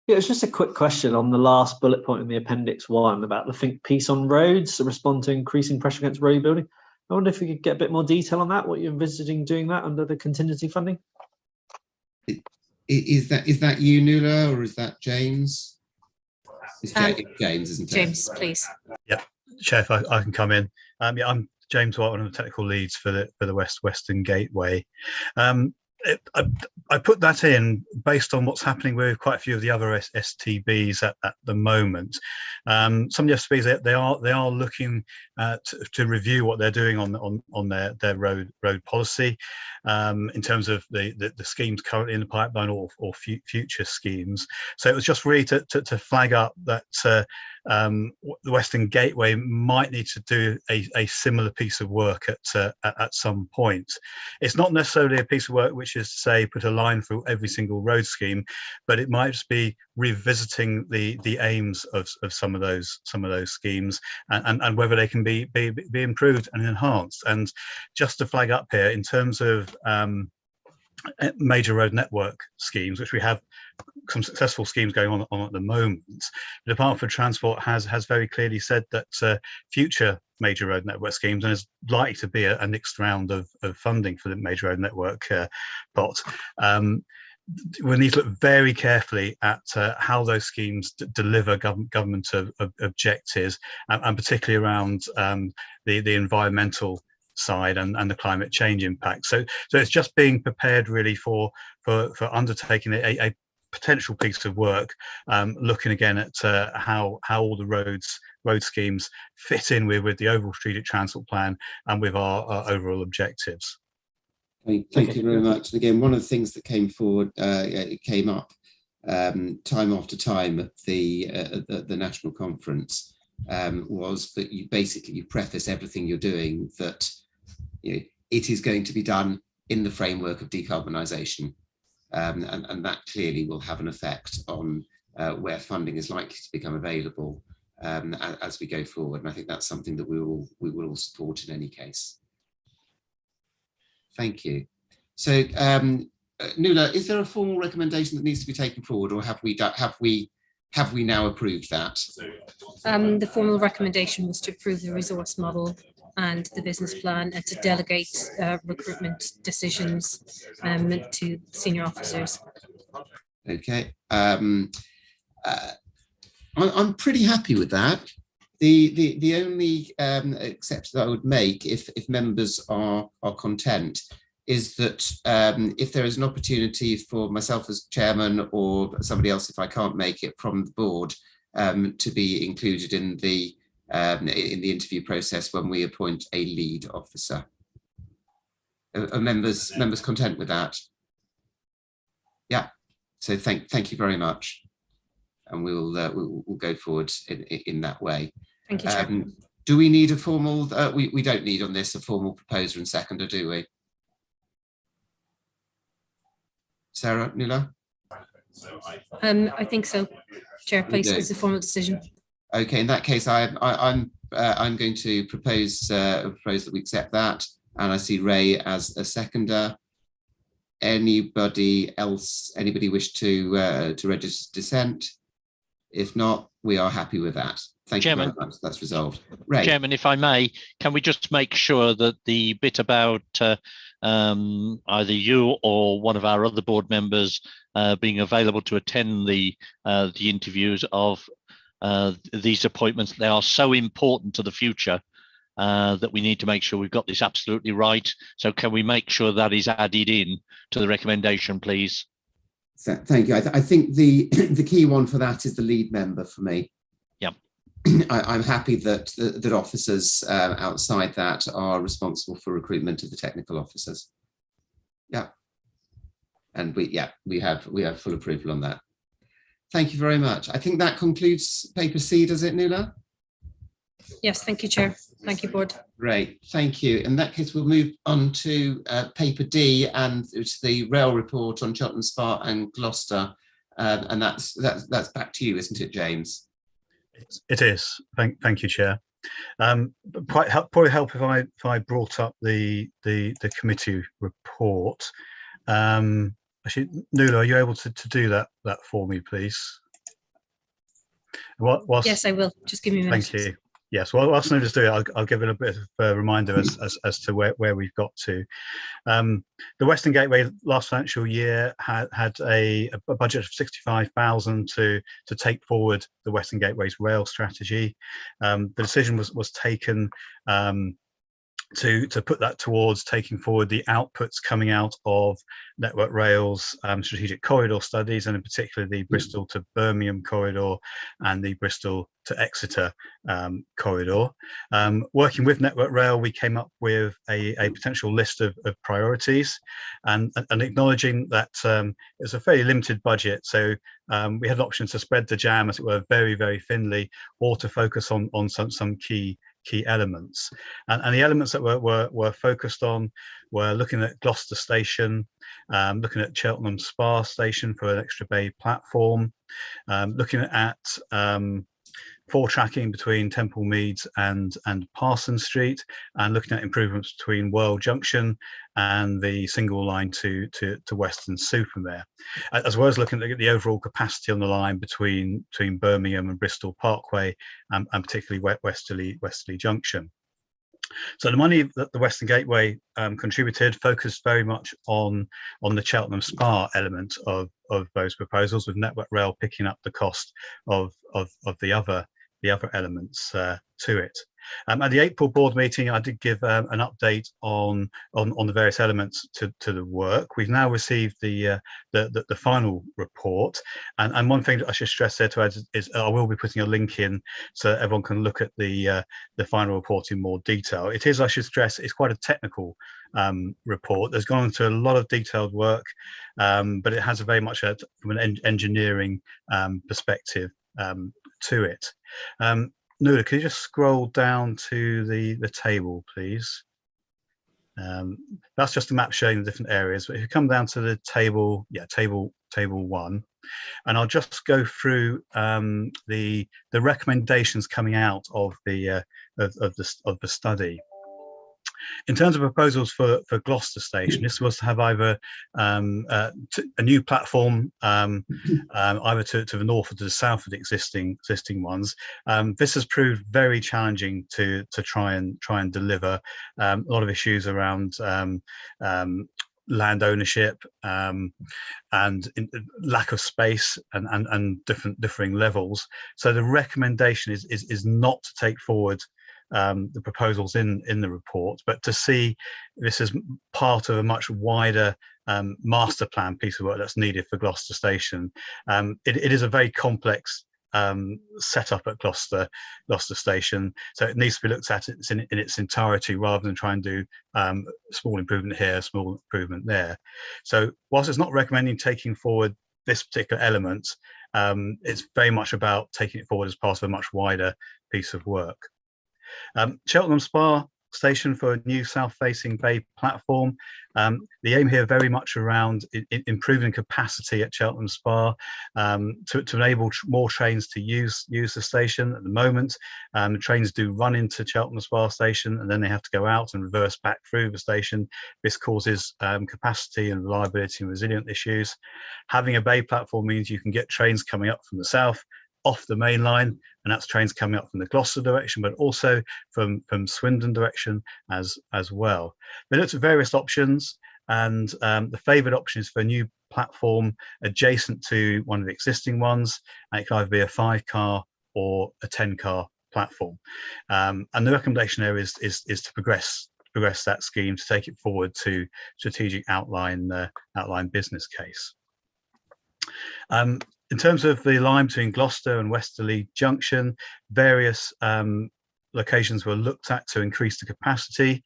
Yeah, it's just a quick question on the last bullet point in the Appendix 1 about the think piece on roads, respond to increasing pressure against road building. I wonder if we could get a bit more detail on that, what you're envisaging doing that under the contingency funding. Is that you, Nuala, or is that James? It's James, isn't it? James, please. Yep, Chair, if I can come in. Yeah, I'm James White, one of the technical leads for the Western Gateway. I put that in based on what's happening with quite a few of the other STBs at the moment. Some of the STBs they are looking to review what they're doing on their road policy in terms of the schemes currently in the pipeline or future schemes. So it was just really to flag up that the Western Gateway might need to do a similar piece of work at some point. It's not necessarily a piece of work which is to say put a line through every single road scheme, but it might just be revisiting the aims of some of those schemes and whether they can be improved and enhanced. And just to flag up here in terms of major road network schemes, which we have some successful schemes going on at the moment, the Department for Transport has very clearly said that future major road network schemes, and is likely to be a next round of funding for the major road network pot, we need to look very carefully at how those schemes deliver government objectives, and particularly around the environmental side and the climate change impact. So it's just being prepared really for undertaking a potential piece of work, looking again at how all the road schemes fit in with the overall strategic transport plan and with our overall objectives. Thank you very much. And again, one of the things that came forward, it came up time after time at the national conference, was that you preface everything you're doing that it is going to be done in the framework of decarbonisation, and that clearly will have an effect on where funding is likely to become available as we go forward. And I think that's something that we will all support in any case. Thank you. So, Nuala, is there a formal recommendation that needs to be taken forward, or have we now approved that? The formal recommendation was to approve the resource model and the business plan, and to delegate recruitment decisions to senior officers. Okay. I'm pretty happy with that. The only exception that I would make, if members are content, is that if there is an opportunity for myself as chairman or somebody else, if I can't make it from the board, to be included in the interview process when we appoint a lead officer. Are members content with that? Yeah. So thank you very much, and we'll go forward in that way. Thank you, Chair. Do we need a formal? We don't need on this a formal proposer and seconder, do we? Sarah, Nuala? I think so. Chair, please, it's a formal decision. Okay, in that case, I'm going to propose that we accept that, and I see Ray as a seconder. Anybody else? Anybody wish to register dissent? If not, we are happy with that. Thank Chairman, you very much. That's resolved. Ray. Chairman, if I may, can we just make sure that the bit about either you or one of our other board members being available to attend the interviews of these appointments, they are so important to the future that we need to make sure we've got this absolutely right. So can we make sure that is added in to the recommendation, please? Thank you. I think the key one for that is the lead member for me. Yeah. I'm happy that officers outside that are responsible for recruitment of the technical officers. Yeah. And we have full approval on that. Thank you very much. I think that concludes paper C, does it, Nuala? Yes, thank you, Chair. Thank you, Board. Great, thank you. In that case, we'll move on to paper D, and it's the rail report on Cheltenham, Spa and Gloucester. And that's back to you, isn't it, James? It is. Thank you, Chair. Probably help if I brought up the committee report. Actually, Nuala, are you able to do that for me, please? Yes, I will. Just give me a minute. Thank you. Yes, well, whilst Nuala's doing it, I'll give it a bit of a reminder as to where we've got to. The Western Gateway last financial year had a budget of 65,000 to take forward the Western Gateway's rail strategy. The decision was taken to put that towards taking forward the outputs coming out of Network Rail's strategic corridor studies, and in particular the Bristol to Birmingham corridor and the Bristol to Exeter corridor. Working with Network Rail, we came up with a potential list of priorities, and acknowledging that it's a fairly limited budget, so we had an option to spread the jam, as it were, very, very thinly, or to focus on some key elements, and the elements that were focused on were looking at Gloucester Station, looking at Cheltenham Spa Station for an extra bay platform, looking at four tracking between Temple Meads and Parsons Street, and looking at improvements between World Junction and the single line to Western Supermare, as well as looking at the overall capacity on the line between Birmingham and Bristol Parkway, and particularly Westerly Junction. So the money that the Western Gateway contributed focused very much on the Cheltenham Spa element of those proposals, with Network Rail picking up the cost of the other elements to it. At the April board meeting, I did give an update on the various elements to the work. We've now received the final report, and one thing that I should stress there to add is I will be putting a link in so everyone can look at the final report in more detail. It is, I should stress, it's quite a technical report. There's gone into a lot of detailed work, but it has a very much from an engineering perspective to it. Nuala, could you just scroll down to the table, please? That's just a map showing the different areas. But if you come down to the table, table 1, and I'll just go through the recommendations coming out of the study. In terms of proposals for Gloucester Station, this was to have either a new platform either to the north or to the south of the existing ones. This has proved very challenging to try and deliver. A lot of issues around land ownership and lack of space and differing levels. So the recommendation is not to take forward the proposals in the report, but to see this as part of a much wider master plan piece of work that's needed for Gloucester Station. It is a very complex setup at Gloucester Station, so it needs to be looked at in its entirety rather than try and do small improvement here, small improvement there. So whilst it's not recommending taking forward this particular element, it's very much about taking it forward as part of a much wider piece of work. Cheltenham Spa Station for a new south-facing bay platform. The aim here very much around improving capacity at Cheltenham Spa to enable more trains to use the station. At the moment, the trains do run into Cheltenham Spa Station and then they have to go out and reverse back through the station. This causes capacity and reliability and resilient issues. Having a bay platform means you can get trains coming up from the south off the main line, and that's trains coming up from the Gloucester direction, but also from Swindon direction as well. They looked at various options, and the favoured option is for a new platform adjacent to one of the existing ones, and it can either be a 5-car or a 10-car platform. And the recommendation there is to progress that scheme, to take it forward to strategic outline business case. In terms of the line between Gloucester and Westerly Junction, various locations were looked at to increase the capacity.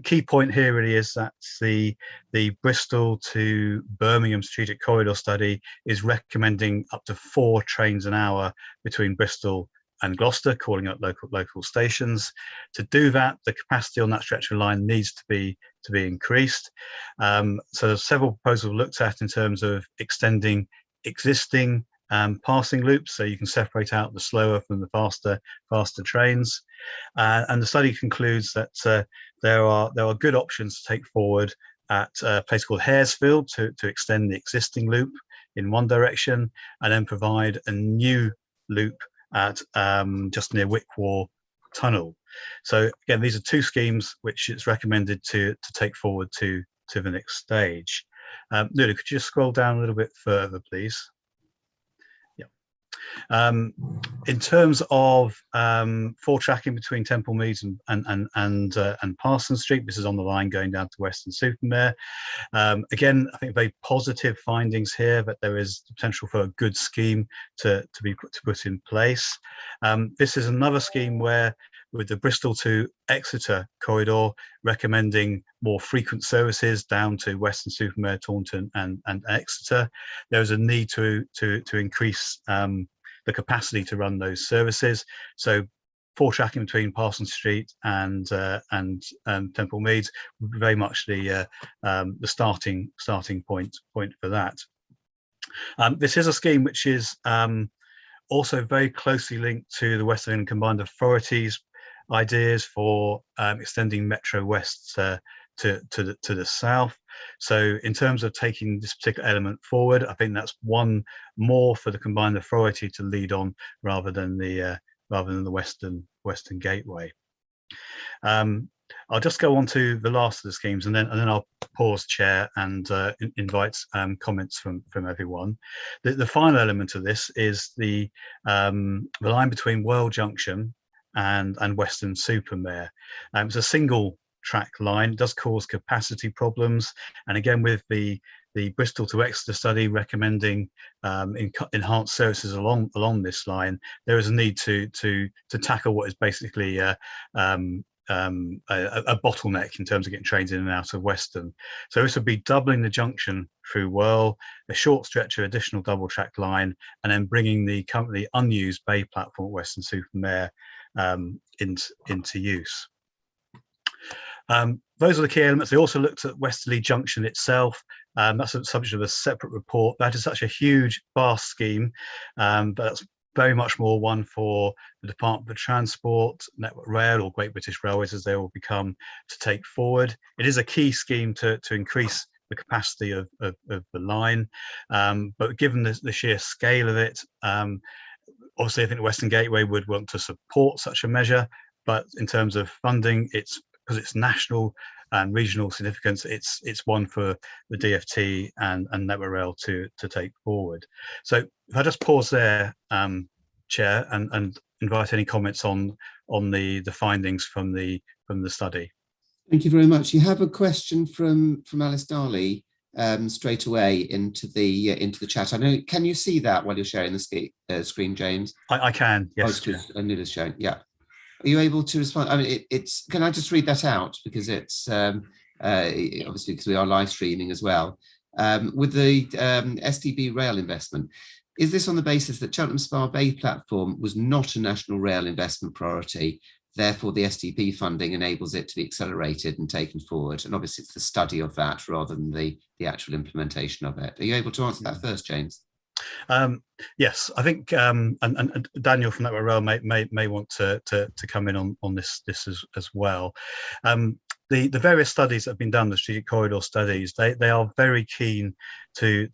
Key point here really is that the Bristol to Birmingham strategic corridor study is recommending up to 4 trains an hour between Bristol and Gloucester, calling up local stations. To do that, the capacity on that stretch of line needs to be increased. So there's several proposals looked at in terms of extending existing passing loops, so you can separate out the slower from the faster trains. And the study concludes that there are good options to take forward at a place called Haresfield to extend the existing loop in one direction, and then provide a new loop at just near Wickwar Tunnel. So again, these are 2 schemes which it's recommended to take forward to the next stage. Nuala, could you just scroll down a little bit further, please? Yeah. In terms of forward tracking between Temple Meads and Parsons Street, this is on the line going down to Weston-super-Mare. Again, I think very positive findings here, that there is potential for a good scheme to put in place. This is another scheme where, with the Bristol to Exeter corridor, recommending more frequent services down to Weston-super-Mare, Taunton and Exeter, there is a need to increase the capacity to run those services. So forward tracking between Parsons Street and Temple Meads would be very much the starting point for that. This is a scheme which is also very closely linked to the West England Combined Authorities ideas for extending Metro West to the south. So in terms of taking this particular element forward, I think that's one more for the Combined Authority to lead on rather than the Western Gateway. I'll just go on to the last of the schemes, and then I'll pause, Chair, and invite comments from everyone. The final element of this is the line between World Junction and Weston-super-Mare. It's a single track line. It does cause capacity problems, and again, with the Bristol to Exeter study recommending enhanced services along this line, there is a need to tackle what is basically a bottleneck in terms of getting trains in and out of Weston. So this would be doubling the junction through Wirral, a short stretch of additional double track line, and then bringing the currently unused bay platform at Weston-super-Mare into use. Those are the key elements. They also looked at Westerly Junction itself. That's a subject of a separate report. That is such a huge, vast scheme, but that's very much more one for the Department for Transport, Network Rail, or Great British Railways, as they will become, to take forward. It is a key scheme to increase the capacity of the line, but given the sheer scale of it, obviously I think the Western Gateway would want to support such a measure, but in terms of funding, because it's national and regional significance, it's one for the DFT and Network Rail to take forward. So if I just pause there, Chair, and invite any comments on the findings from the study. Thank you very much. You have a question from Alice Darley straight away into the chat. I know. Can you see that while you're sharing the screen, James? I can. Yes. I knew it's showing. Yeah. Are you able to respond? I mean, it's. Can I just read that out, because it's obviously because we are live streaming as well. With the STB rail investment, is this on the basis that Cheltenham Spa Bay platform was not a national rail investment priority? Therefore, the STB funding enables it to be accelerated and taken forward. And obviously, it's the study of that rather than the actual implementation of it. Are you able to answer that first, James? Yes, I think, and Daniel from Network Rail may want to come in on this as well. The various studies that have been done, the strategic corridor studies, they are very keen to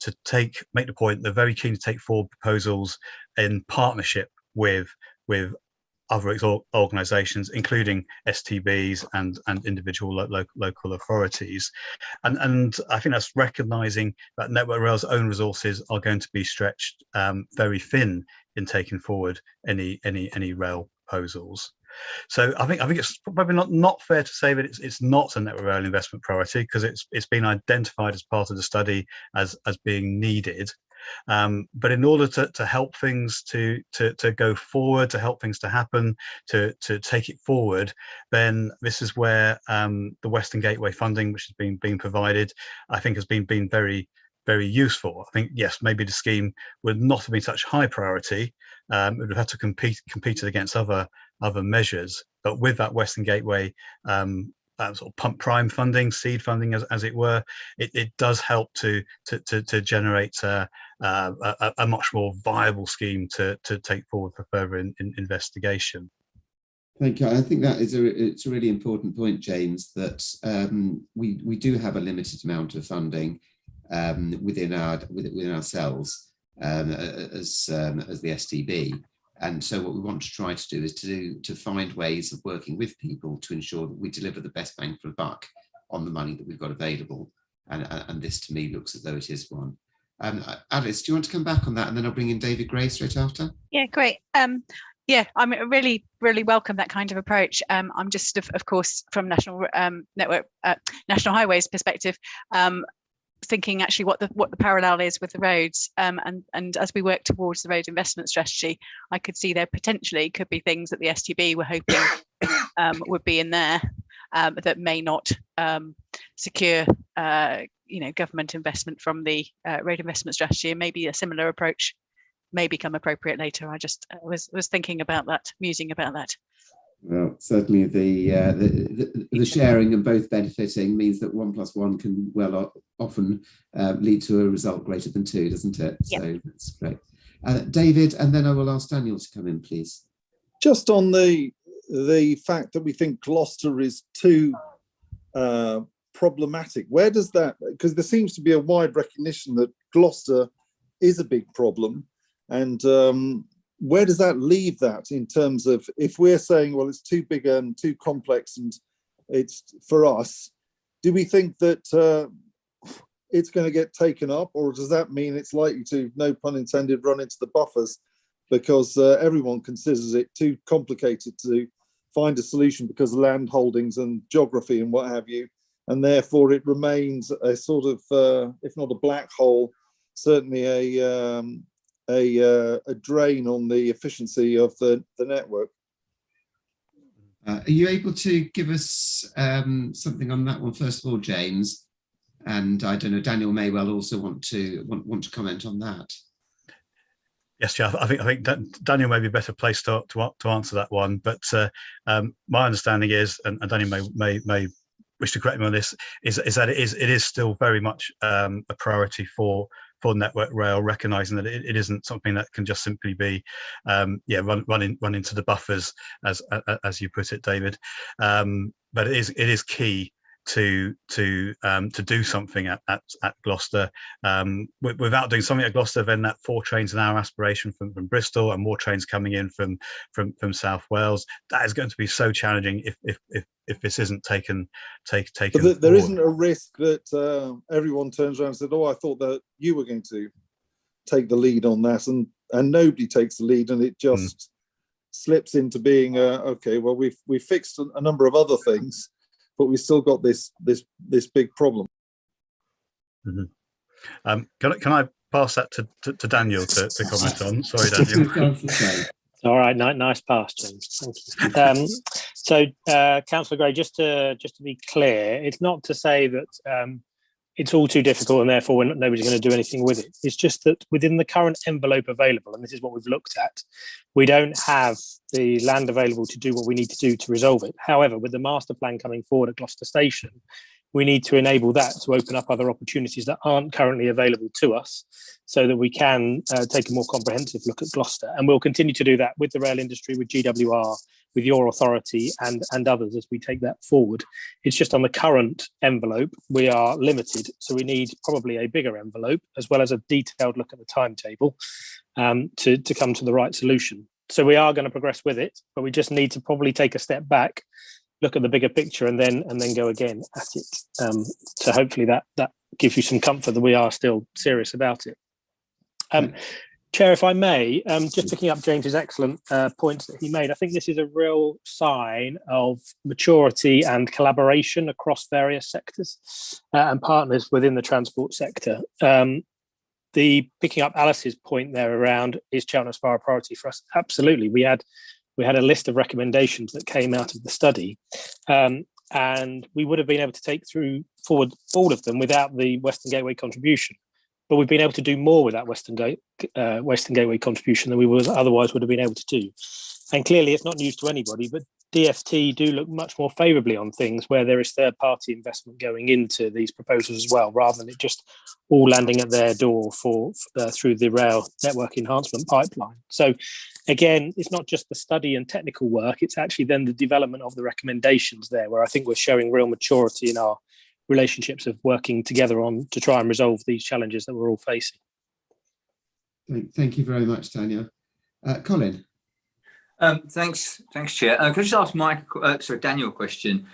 make the point. They're very keen to take forward proposals in partnership with other organisations, including STBs and individual local authorities, and I think that's recognising that Network Rail's own resources are going to be stretched very thin in taking forward any rail proposals. So I think it's probably not fair to say that it's not a Network Rail investment priority, because it's been identified as part of the study as being needed. But in order to help things to go forward, to help things to happen, to take it forward, then this is where the Western Gateway funding, which has been provided, I think has been very, very useful. I think, yes, maybe the scheme would not have been such high priority. It would have had to compete against other measures. But with that Western Gateway sort of pump prime funding, seed funding, as it were, it does help to generate a much more viable scheme to take forward for further investigation. Thank you. I think that is it's a really important point, James, that we do have a limited amount of funding within ourselves as the STB. And so what we want to try to do is to find ways of working with people to ensure that we deliver the best bang for the buck on the money that we've got available. And this, to me, looks as though it is one. Alice, do you want to come back on that, and then I'll bring in David Gray straight after? Yeah, great. Yeah, I mean, really welcome that kind of approach. I'm just, of course, from National National Highways perspective, thinking actually what the parallel is with the roads, and as we work towards the road investment strategy, I could see there potentially could be things that the STB were hoping would be in there that may not secure government investment from the road investment strategy, and maybe a similar approach may become appropriate later. I just was thinking about that, musing about that. Well, certainly the sharing and both benefiting means that 1 + 1 can often lead to a result greater than 2, doesn't it? Yep. So that's great. David, and then I will ask Daniel to come in, please. Just on the fact that we think Gloucester is too problematic, where does that, because there seems to be a wide recognition that Gloucester is a big problem, and where does that leave that in terms of, if we're saying, well, it's too big and too complex and it's for us, do we think that it's going to get taken up, or does that mean it's likely to, no pun intended, run into the buffers because everyone considers it too complicated to find a solution because of land holdings and geography and what have you, and therefore it remains a sort of, if not a black hole, certainly a drain on the efficiency of the network. Are you able to give us something on that one first of all, James? And I don't know, Daniel may well also want to comment on that. Yes, yeah, I think Daniel may be better placed to answer that one. But my understanding is, and Daniel may wish to correct me on this, is that it is still very much a priority for Network Rail, recognising that it isn't something that can just simply be run into the buffers, as you put it, David. But it is key to do something at Gloucester. Without doing something at Gloucester, then that 4 trains an hour aspiration from Bristol and more trains coming in from South Wales, that is going to be so challenging if this isn't taken. But there isn't a risk that everyone turns around and said, "Oh, I thought that you were going to take the lead on that," and nobody takes the lead, and it just slips into being okay. Well, we fixed a number of other things, but we still got this big problem. Mm-hmm. Can I pass that to Daniel to comment on? Sorry, Daniel. All right, nice pass, James. Thank you. So, Councillor Gray, just to be clear, it's not to say that it's all too difficult and therefore nobody's going to do anything with it. It's just that within the current envelope available, and this is what we've looked at, we don't have the land available to do what we need to do to resolve it. However, with the master plan coming forward at Gloucester Station, we need to enable that to open up other opportunities that aren't currently available to us, so that we can take a more comprehensive look at Gloucester. And we'll continue to do that with the rail industry, with GWR, with your authority and others as we take that forward. It's just on the current envelope, we are limited. So we need probably a bigger envelope, as well as a detailed look at the timetable to come to the right solution. So we are going to progress with it, but we just need to probably take a step back, look at the bigger picture, and then go again at it. So hopefully that gives you some comfort that we are still serious about it. Chair, if I may, just picking up James's excellent points that he made, I think this is a real sign of maturity and collaboration across various sectors and partners within the transport sector. The picking up Alice's point there around, is Cheltenham Spa a priority for us? Absolutely. We had a list of recommendations that came out of the study, and we would have been able to take forward all of them without the Western Gateway contribution. But we've been able to do more with that Western Gateway contribution than we otherwise would have been able to do. And clearly, it's not news to anybody, but DfT do look much more favourably on things where there is third-party investment going into these proposals as well, rather than it just all landing at their door through the rail network enhancement pipeline. So again, it's not just the study and technical work, it's actually then the development of the recommendations there, where I think we're showing real maturity in our relationships of working together to try and resolve these challenges that we're all facing. Thank you very much, Tanya. Colin. Thanks, Chair. Could I just ask Daniel a question?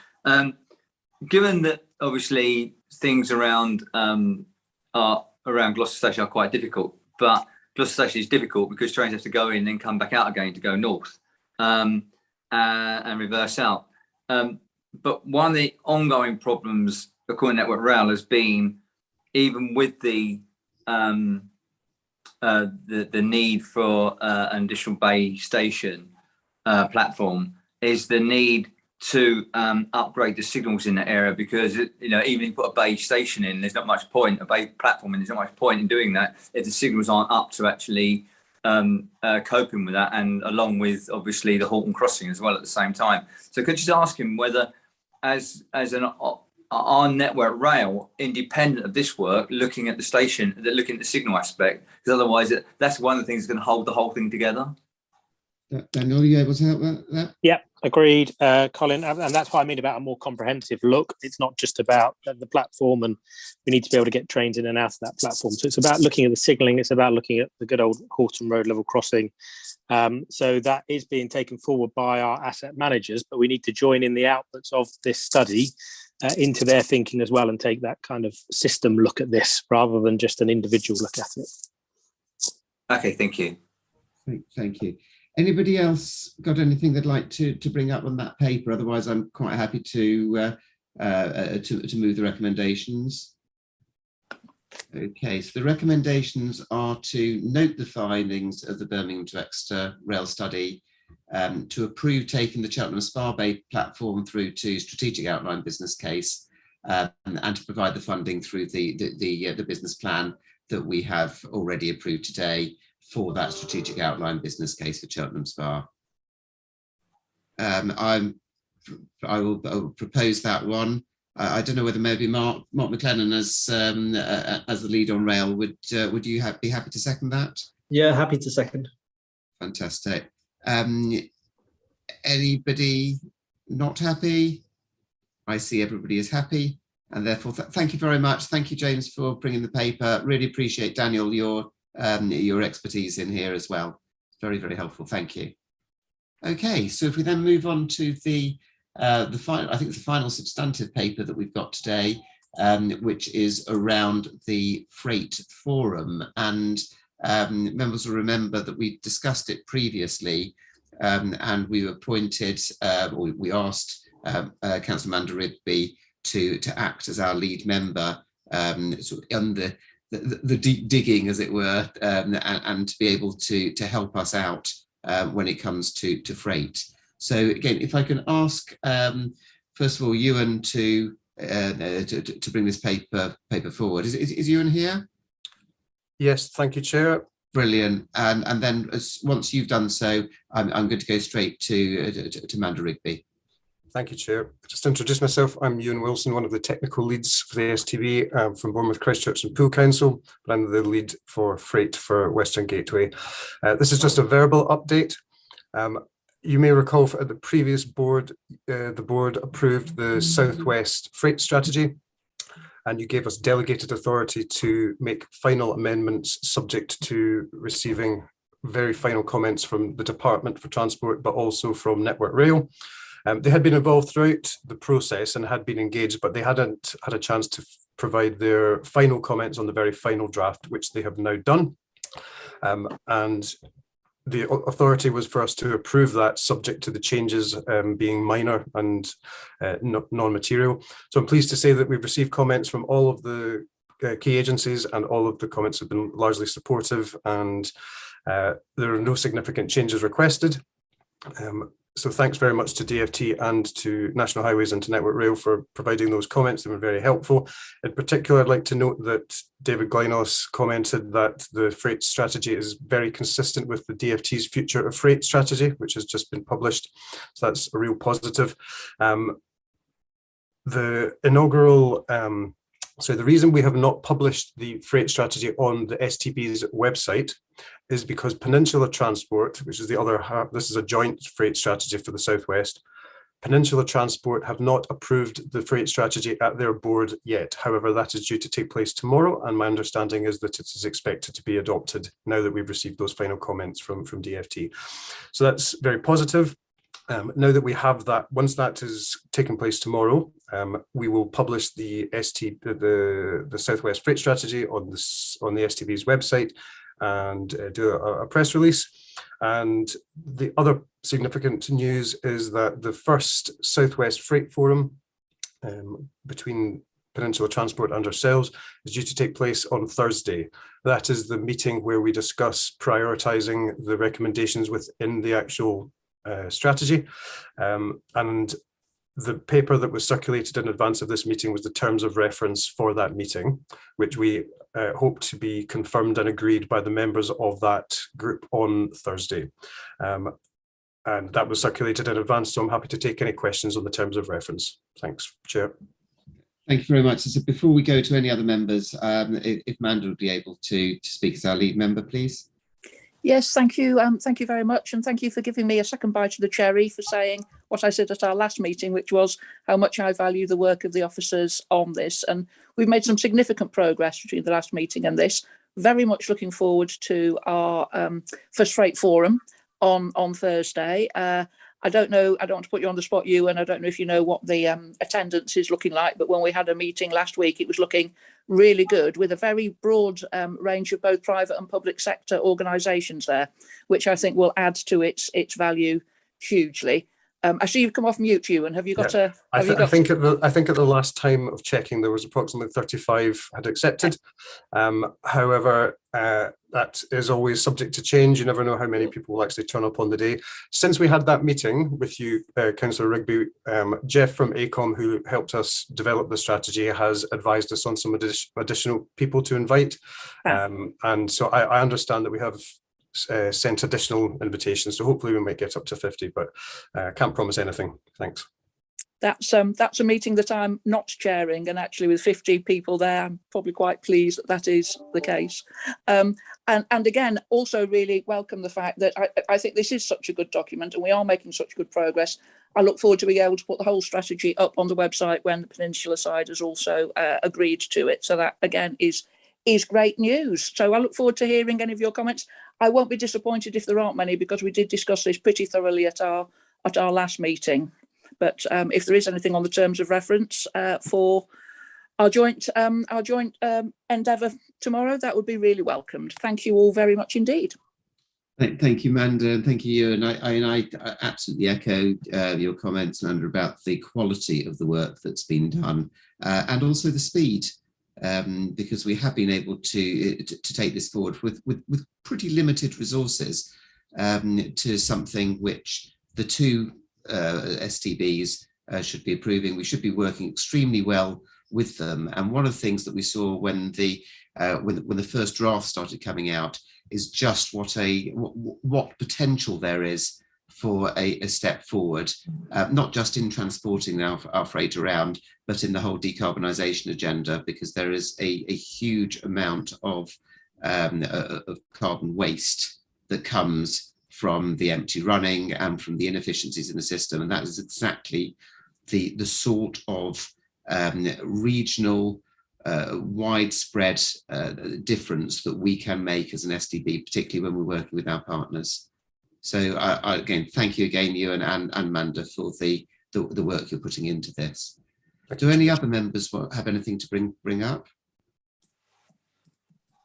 Given that obviously things around our around Gloucester Station are quite difficult, but Gloucester Station is difficult because trains have to go in and then come back out again to go north and reverse out. But one of the ongoing problems according to Network Rail has been, even with the need for an additional bay station platform, is the need to upgrade the signals in that area, because even if you put a bay station in, there's not much point, a bay platform, and there's not much point in doing that if the signals aren't up to actually coping with that, and along with obviously the Halton crossing as well at the same time. So could you just ask him whether, our Network Rail, independent of this work, looking at the station, looking at the signal aspect, because otherwise that's one of the things that's going to hold the whole thing together. Daniel, are you able to help with that? Yeah, agreed, Colin. And that's what I mean about a more comprehensive look. It's not just about the platform, and we need to be able to get trains in and out of that platform. So it's about looking at the signalling. It's about looking at the good old Halton Road level crossing. So that is being taken forward by our asset managers, but we need to join in the outputs of this study into their thinking as well, and take that kind of system look at this rather than just an individual look at it. Okay, thank you. Thank you. Anybody else got anything they'd like to bring up on that paper? Otherwise, I'm quite happy to move the recommendations. Okay, so the recommendations are to note the findings of the Birmingham to Exeter rail study, to approve taking the Cheltenham Spa Bay platform through to strategic outline business case, and to provide the funding through the business plan that we have already approved today for that strategic outline business case for Cheltenham Spa. I will propose that one. I don't know whether maybe Mark McLennan as the lead on rail, would you be happy to second that? Yeah, happy to second. Fantastic. Anybody not happy? I see everybody is happy, and therefore thank you very much. Thank you, James, for bringing the paper. Really appreciate, Daniel, your expertise in here as well. Very, very helpful. Thank you. Okay, so if we then move on to the final, I think the final substantive paper that we've got today, which is around the freight forum, and members will remember that we discussed it previously, and we appointed, or we asked Councillor Amanda Rigby to act as our lead member, sort of on the deep digging, as it were, and to be able to help us out when it comes to freight. So again, if I can ask, first of all, Ewan to bring this paper forward. Is Ewan here? Yes, thank you, Chair. Brilliant. And then once you've done so, I'm going to go straight to Amanda Rigby. Thank you, Chair. Just to introduce myself, I'm Ewan Wilson, one of the technical leads for the STB from Bournemouth, Christchurch and Poole Council, but I'm the lead for freight for Western Gateway. This is just a verbal update. You may recall at the previous board, the board approved the Southwest Freight Strategy, and you gave us delegated authority to make final amendments subject to receiving very final comments from the Department for Transport, but also from Network Rail. They had been involved throughout the process and had been engaged, but they hadn't had a chance to provide their final comments on the very final draft, which they have now done. And the authority was for us to approve that, subject to the changes being minor and non-material. So I'm pleased to say that we've received comments from all of the key agencies, and all of the comments have been largely supportive, and there are no significant changes requested. So thanks very much to DFT and to National Highways and to Network Rail for providing those comments. They were very helpful. In particular, I'd like to note that David Glynos commented that the freight strategy is very consistent with the DFT's Future of Freight strategy, which has just been published. So that's a real positive. The inaugural, so the reason we have not published the freight strategy on the STB's website is because Peninsula Transport, which is the other half, this is a joint freight strategy for the Southwest, Peninsula Transport have not approved the freight strategy at their board yet. However, that is due to take place tomorrow, and my understanding is that it is expected to be adopted now that we've received those final comments from DFT. So that's very positive. Now that we have that, once that is taking place tomorrow, we will publish the Southwest Freight Strategy on the STB's website and do a press release. And the other significant news is that the first Southwest Freight Forum between Peninsula Transport and ourselves is due to take place on Thursday. That is the meeting where we discuss prioritising the recommendations within the actual strategy. And the paper that was circulated in advance of this meeting was the terms of reference for that meeting, which we hope to be confirmed and agreed by the members of that group on Thursday. And that was circulated in advance, so I'm happy to take any questions on the terms of reference. Thanks, Chair. Thank you very much. So before we go to any other members, if Manda would be able to speak as our lead member, please. Yes, thank you. Thank you very much. And thank you for giving me a second bite of the cherry for saying what I said at our last meeting, which was how much I value the work of the officers on this. And we've made some significant progress between the last meeting and this. Very much looking forward to our First Freight Forum on Thursday. I don't know, I don't want to put you on the spot, and I don't know if you know what the attendance is looking like, but when we had a meeting last week, it was looking really good with a very broad range of both private and public sector organisations there, which I think will add to its value hugely. I see you've come off mute, and have you got a? I think at the last time of checking, there was approximately 35 had accepted. However, that is always subject to change. You never know how many people will actually turn up on the day. Since we had that meeting with you, Councillor Rigby, Jeff from ACOM, who helped us develop the strategy, has advised us on some additional people to invite. And so I understand that we have sent additional invitations, so hopefully we might get up to 50, but can't promise anything. Thanks. That's a meeting that I'm not chairing, and actually with 50 people there, I'm probably quite pleased that that is the case. And again, also really welcome the fact that I think this is such a good document and we are making such good progress. I look forward to being able to put the whole strategy up on the website when the Peninsula side has also agreed to it. So that again is great news. So I look forward to hearing any of your comments. I won't be disappointed if there aren't many, because we did discuss this pretty thoroughly at our last meeting. But if there is anything on the terms of reference for our joint endeavour tomorrow, that would be really welcomed. Thank you all very much indeed. Thank you, Manda, and thank you, and I absolutely echo your comments, Manda, about the quality of the work that's been done and also the speed. Because we have been able to take this forward with pretty limited resources to something which the two STBs should be approving. We should be working extremely well with them. And one of the things that we saw when the first draft started coming out is just what potential there is for a step forward, not just in transporting our freight around, but in the whole decarbonisation agenda, because there is a huge amount of carbon waste that comes from the empty running and from the inefficiencies in the system. And that is exactly the sort of regional, widespread difference that we can make as an STB, particularly when we're working with our partners. So again, thank you again, Ewan and Manda, for the work you're putting into this. Do any other members have anything to bring up?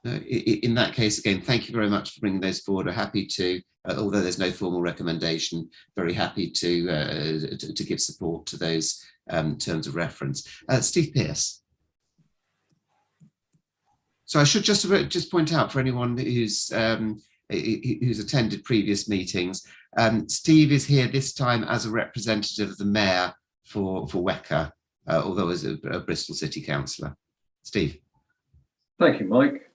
No, in that case, again, thank you very much for bringing those forward. We're happy to, although there's no formal recommendation, very happy to give support to those terms of reference. Steve Pearce. So I should just point out for anyone who's attended previous meetings, Steve is here this time as a representative of the Mayor for WECA, although as a Bristol City Councillor. Steve. Thank you, Mike.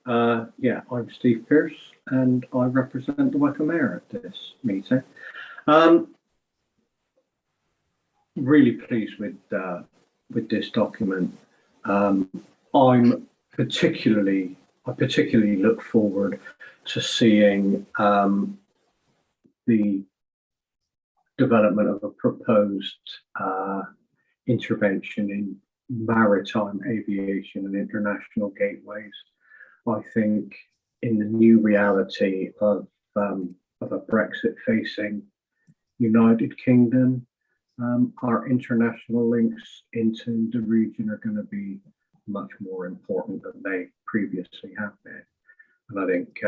Yeah, I'm Steve Pearce and I represent the WECA Mayor at this meeting. Really pleased with this document. I particularly look forward to seeing the development of a proposed intervention in maritime aviation and international gateways. I think in the new reality of a Brexit facing United Kingdom, our international links into the region are going to be much more important than they previously have been. And I think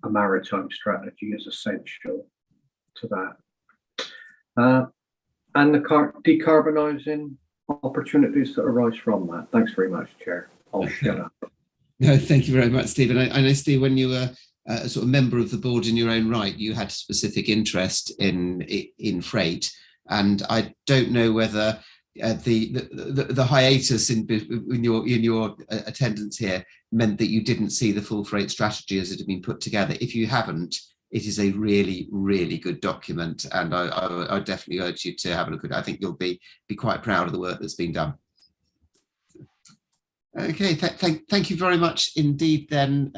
a maritime strategy is essential to that. And the decarbonising opportunities that arise from that. Thanks very much, Chair. I'll shut up. No, thank you very much, Stephen. I know, Steve, when you were a sort of member of the board in your own right, you had specific interest in freight, and I don't know whether the hiatus in your attendance here meant that you didn't see the full freight strategy as it had been put together. If you haven't, it is a really, really good document, and I definitely urge you to have a look at it. I think you'll be quite proud of the work that's been done. Okay, thank you very much indeed then,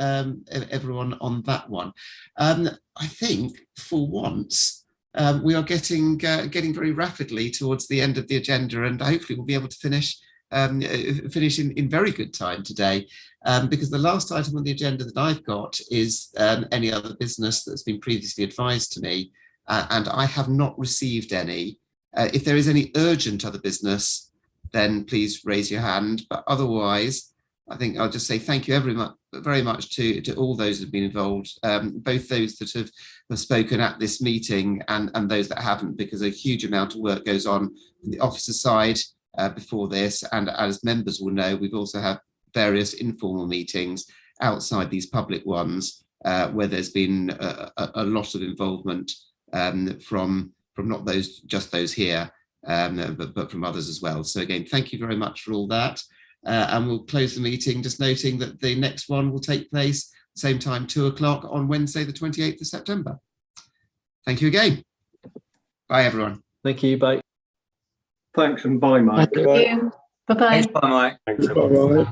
everyone, on that one. I think for once we are getting very rapidly towards the end of the agenda, and hopefully we'll be able to finish in very good time today, because the last item on the agenda that I've got is any other business that's been previously advised to me, and I have not received any. If there is any urgent other business, then please raise your hand. But otherwise, I think I'll just say thank you very much to all those that have been involved, both those that have spoken at this meeting and those that haven't, because a huge amount of work goes on the officer side before this. And as members will know, we've also had various informal meetings outside these public ones where there's been a lot of involvement from not just those here, but from others as well. So again, thank you very much for all that. And we'll close the meeting just noting that the next one will take place same time, 2 o'clock on Wednesday, the 28th of September. Thank you again. Bye, everyone. Thank you. Bye. Thanks, and bye, Mike. Thank you. Bye-bye. Thanks, bye, Mike. Thanks, bye, Mike.